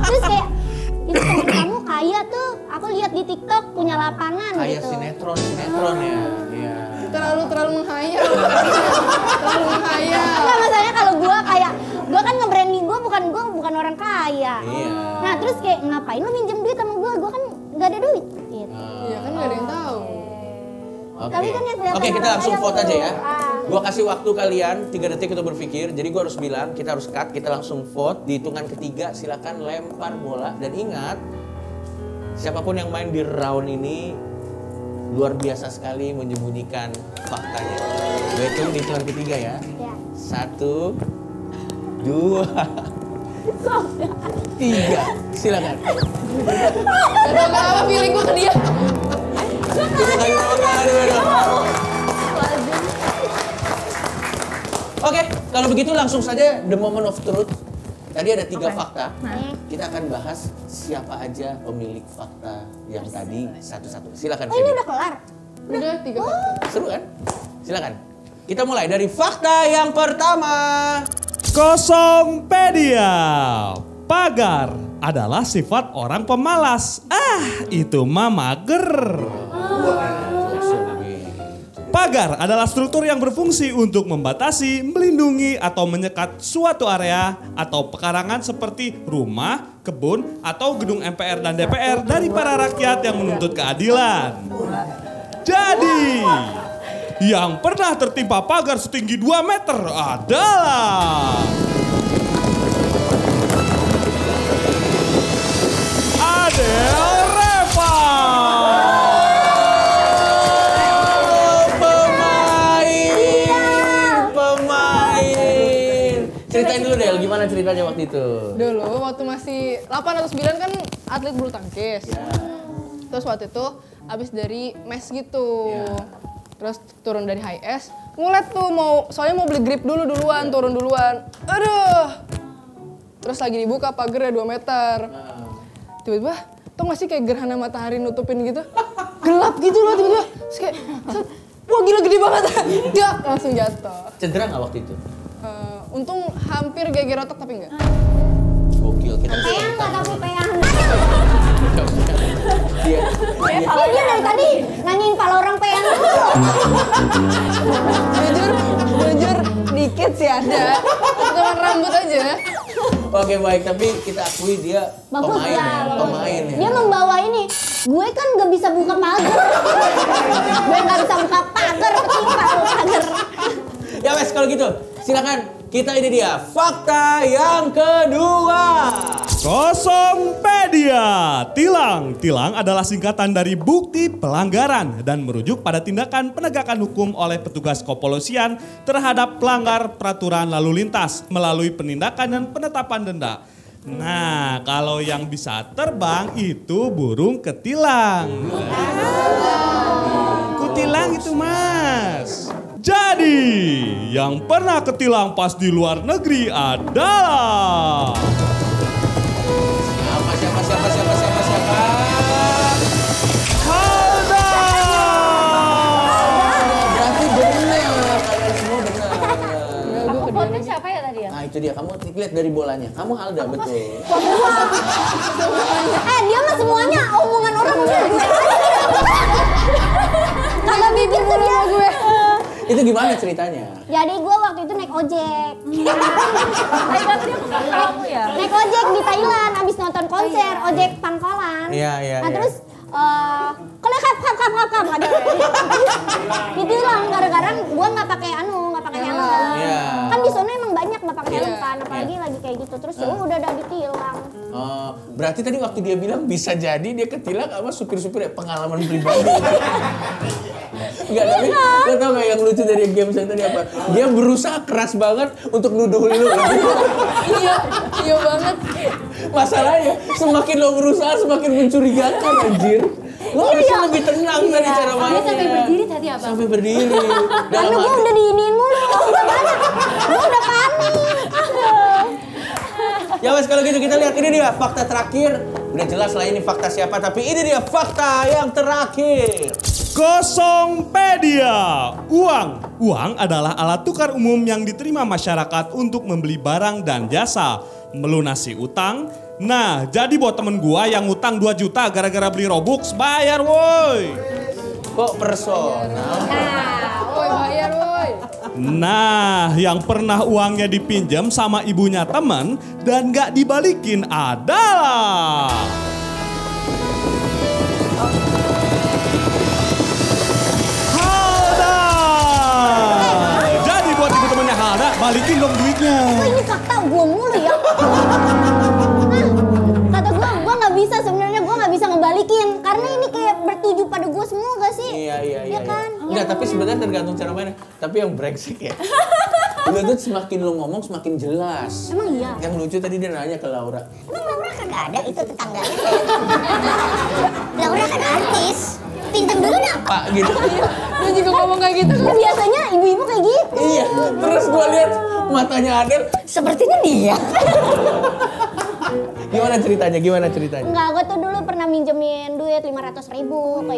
Terus kayak itu temen kamu kaya tuh, aku lihat di TikTok punya lapangan Kayak gitu. sinetron ya. Iya. Terlalu menghayal. Terlalu menghayal. Enggak masalahnya kalau gua kan nge-branding gua bukan orang kaya. Iya. Nah terus kayak ngapain lu minjem duit sama gua kan nggak ada duit. Gitu. Iya kan nggak ada yang tahu. Oke. Tapi kan yang kelihatan Oke, kita orang langsung kaya vote tuh. aja ya. Ah. Gua kasih waktu kalian 3 detik untuk berpikir. Jadi gua harus bilang, kita harus cut, kita langsung vote. Di hitungan ketiga silakan lempar bola dan ingat siapapun yang main di round ini luar biasa sekali menyembunyikan faktanya. Gue hitung di hitungan ketiga ya. Ya. 1 2 3. Silakan. Gak tau apa feeling gue ke dia. Oke, kalau begitu langsung saja the moment of truth. Tadi ada 3 fakta. Kita akan bahas siapa aja pemilik fakta yang tadi satu-satu. Silakan. Oh ini Feby. udah kelar. Udah 3 fakta. Seru kan? Silakan. Kita mulai dari fakta yang pertama. Kosongpedia. Pagar adalah sifat orang pemalas. Itu mah mager. Pagar adalah struktur yang berfungsi untuk membatasi, melindungi, atau menyekat suatu area atau pekarangan seperti rumah, kebun, atau gedung MPR dan DPR dari para rakyat yang menuntut keadilan. Jadi, yang pernah tertimpa pagar setinggi 2 meter adalah Adel Reva. Pemain. Ceritain dulu Del, gimana ceritanya waktu itu? Dulu waktu masih 8 atau 9 kan atlet bulu tangkis. Terus waktu itu abis dari mes gitu. Terus turun dari high S, ngulet tuh soalnya mau beli grip duluan, turun duluan. Aduh. Terus lagi dibuka pagarnya 2 meter. Tiba-tiba, tau gak sih kayak gerhana matahari nutupin gitu? Gelap gitu loh tiba-tiba. Terus kayak, Wah gila gede banget. Dak, langsung jatuh. Cedera nggak waktu itu? Untung hampir geger otak tapi enggak. Gokil kita. Peyang nggak tapi peyang. Iya. Dia dari tadi nanyain pala orang peyang dulu. Jujur dikit sih ada. Cuma rambut aja. Oke baik, tapi kita akui dia Bagus pemain lah, ya, bagus. pemain ya. Dia membawa ini. Gue kan gak bisa buka pagar. Gue gak bisa buka pagar, ketimpa pagar. Ya wes kalau gitu, silakan kita ini dia fakta yang kedua. Kosongpedia. Tilang. Tilang adalah singkatan dari bukti pelanggaran dan merujuk pada tindakan penegakan hukum oleh petugas kepolisian terhadap pelanggar peraturan lalu lintas melalui penindakan dan penetapan denda. Nah, kalau yang bisa terbang itu burung ketilang. Kutilang itu, Mas. Jadi, yang pernah ketilang pas di luar negeri adalah... Siapa? Halda! Berarti benar, kalian semua benar. Aku vote siapa ya tadi ya? Nah itu dia, kamu lihat dari bolanya. Kamu Halda, betul. Dia mah semuanya omongan orang gue. Kagak mikir tuh dia gue. Itu gimana ceritanya? Jadi gue waktu itu naik ojek. Ya. Naik ojek di Thailand abis nonton konser ojek pangkalan. Iya. Nah terus kalau kap ada. Ditilang gara-gara gue nggak pakai helm. Iya. Kan di sana emang banyak nggak pakai helm kan, apalagi lagi kayak gitu. Terus ya udah ditilang. Berarti tadi waktu dia bilang bisa jadi dia ketilang sama supir-supir pengalaman pribadi. Enggak, tapi lo tau gak yang lucu dari game saya tadi apa? Dia berusaha keras banget untuk nuduh lu. Iya banget. Masalahnya semakin lo berusaha semakin mencurigakan anjir. Lo harusnya lebih tenang tadi cara Dia mainnya. sampai berdiri tadi abang. Sampai berdiri. Karena gue udah diiniin mulu. Gue udah panik. Ya wes kalau gitu kita lihat ini dia fakta terakhir. Udah jelas lah ini fakta siapa, tapi ini dia fakta yang terakhir. Kosongpedia. Uang adalah alat tukar umum yang diterima masyarakat untuk membeli barang dan jasa, melunasi utang. Nah, jadi buat temen gua yang utang 2 juta gara-gara beli Robux, bayar woi. Kok personal? Woi bayar woi. Nah, yang pernah uangnya dipinjam sama ibunya temen dan gak dibalikin adalah... Halda! Jadi buat ibu temennya Halda, balikin dong duitnya. Kok ini fakta gue mulu ya? Kata gue nggak bisa sebenarnya, gue nggak bisa ngebalikin karena ini kayak bertuju pada gue semua gak sih? Iya. Ya kan? Enggak, tapi sebenarnya tergantung cara mainnya. Tapi yang brengsek ya. Lu tuh semakin lu ngomong semakin jelas. Emang iya? Yang lucu tadi dia nanya ke Laura. Emang Laura kagak ada itu tetangganya? Laura kan artis. Pinjam dulu nak. Pak gitu. Lu juga ngomong kayak gitu kan? Biasanya ibu-ibu kayak gitu. Iya. Terus gua lihat matanya Adel. Sepertinya dia. Gimana ceritanya? Enggak, gue tuh dulu pernah minjemin duit 500.000 ke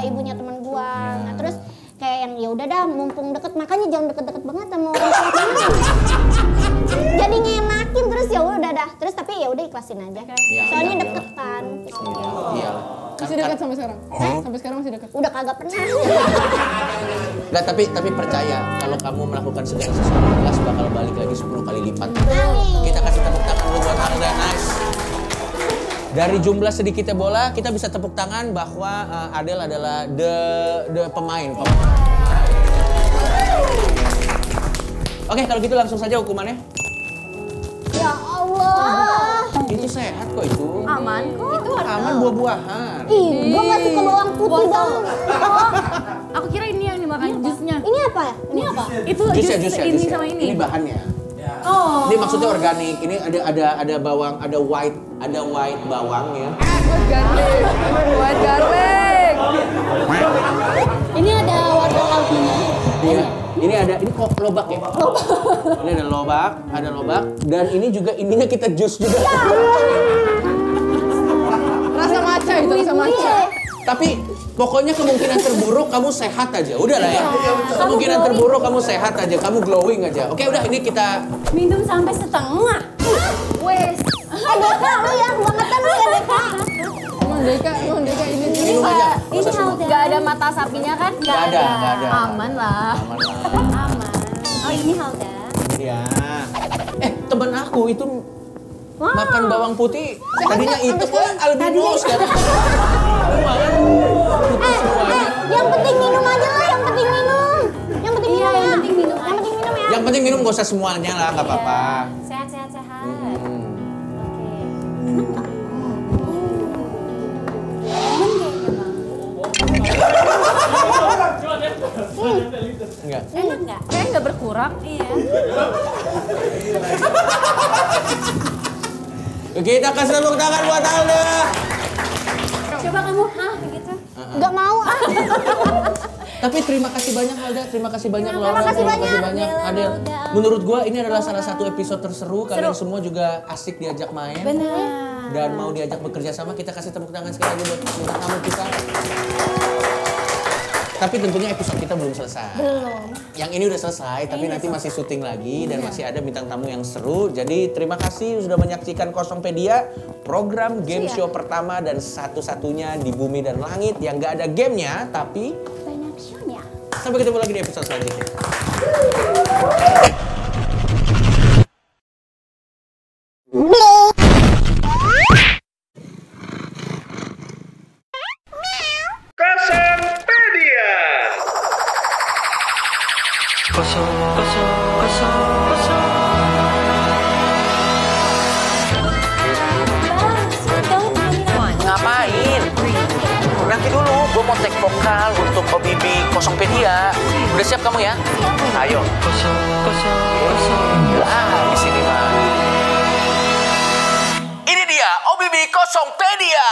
ibunya teman gue. Nah terus kayak yang ya udah dah mumpung deket, makanya jangan deket-deket banget sama orang tua. Jadi ngenakin terus ya udah dah. Terus tapi ya udah ikhlasin aja. Soalnya deket kan. Iya. Masih dekat sampai sekarang? Sampai sekarang masih dekat? Udah kagak pernah. Enggak, tapi percaya kalau kamu melakukan segala sesuatu jelas bakal balik lagi 10 kali lipat. Amin. Kita kasih tepuk tangan dulu buat Halda, nice. Dari jumlah sedikitnya bola, kita bisa tepuk tangan bahwa Adel adalah the pemain. Oke, kalau gitu langsung saja hukumannya. Ya Allah. Itu sehat kok itu. Aman kok. Itu Aman buah-buahan. Ih, gue gak suka bawang putih bang. Aku kira ini yang dimakan jusnya. Ini apa ya? Ini apa? Itu Jusnya, jus ini sama ini. Ini bahannya. Oh. Ini maksudnya organik. Ini ada bawang, ada white bawang ya. White garlic. Ini ada wortel lautnya. Iya. Ini kok lobak ya? Ini ada lobak, dan ini juga ininya kita jus juga. Rasa matcha itu, rasa matcha. Tapi pokoknya kemungkinan terburuk kamu sehat aja. Udah lah ya. Kemungkinan terburuk kamu sehat aja, kamu glowing aja. Oke, udah ini kita Minum sampai setengah. Wes. Deka lu ya, bangetan lu ya Deka. Emang Deka ini minum aja. Ini Halda. Gak ada mata sapinya kan? Gak ada. Aman lah. Aman lah. Aman. Oh ini Halda. Ya. Temen aku itu makan bawang putih. Tadinya itu albino sekarang. Makan putih semuanya. Yang penting minum aja lah, yang penting minum. Yang penting minum ya. Yang penting minum ya. Yang penting minum gak usah semuanya lah, gak apa-apa. Sehat. Enggak. Enak nggak? Kayaknya nggak berkurang. Iya. Kita kasih tepuk tangan buat Alda. Coba kamu, gitu. Nggak mau. Tapi terima kasih banyak Alda, terima kasih banyak Laura, Terima kasih banyak. Adel. Menurut gua ini adalah salah satu episode terseru. Kalian semua juga asik diajak main. Benar. Dan mau diajak bekerja sama, kita kasih tepuk tangan sekali lagi buat bintang tamu kita. Tapi tentunya episode kita belum selesai. Belum. Yang ini udah selesai, tapi nanti masih syuting lagi dan masih ada bintang tamu yang seru. Jadi terima kasih sudah menyaksikan Kosongpedia, program game show pertama dan satu-satunya di bumi dan langit yang gak ada gamenya, tapi Banyak show-nya. sampai ketemu lagi di episode selanjutnya. Kosongpedia. Ngapain? Nanti dulu, gue mau take vokal untuk OBB Kosongpedia. Udah siap kamu ya? Ayo. Di sini mah. Ini dia OBB Kosongpedia.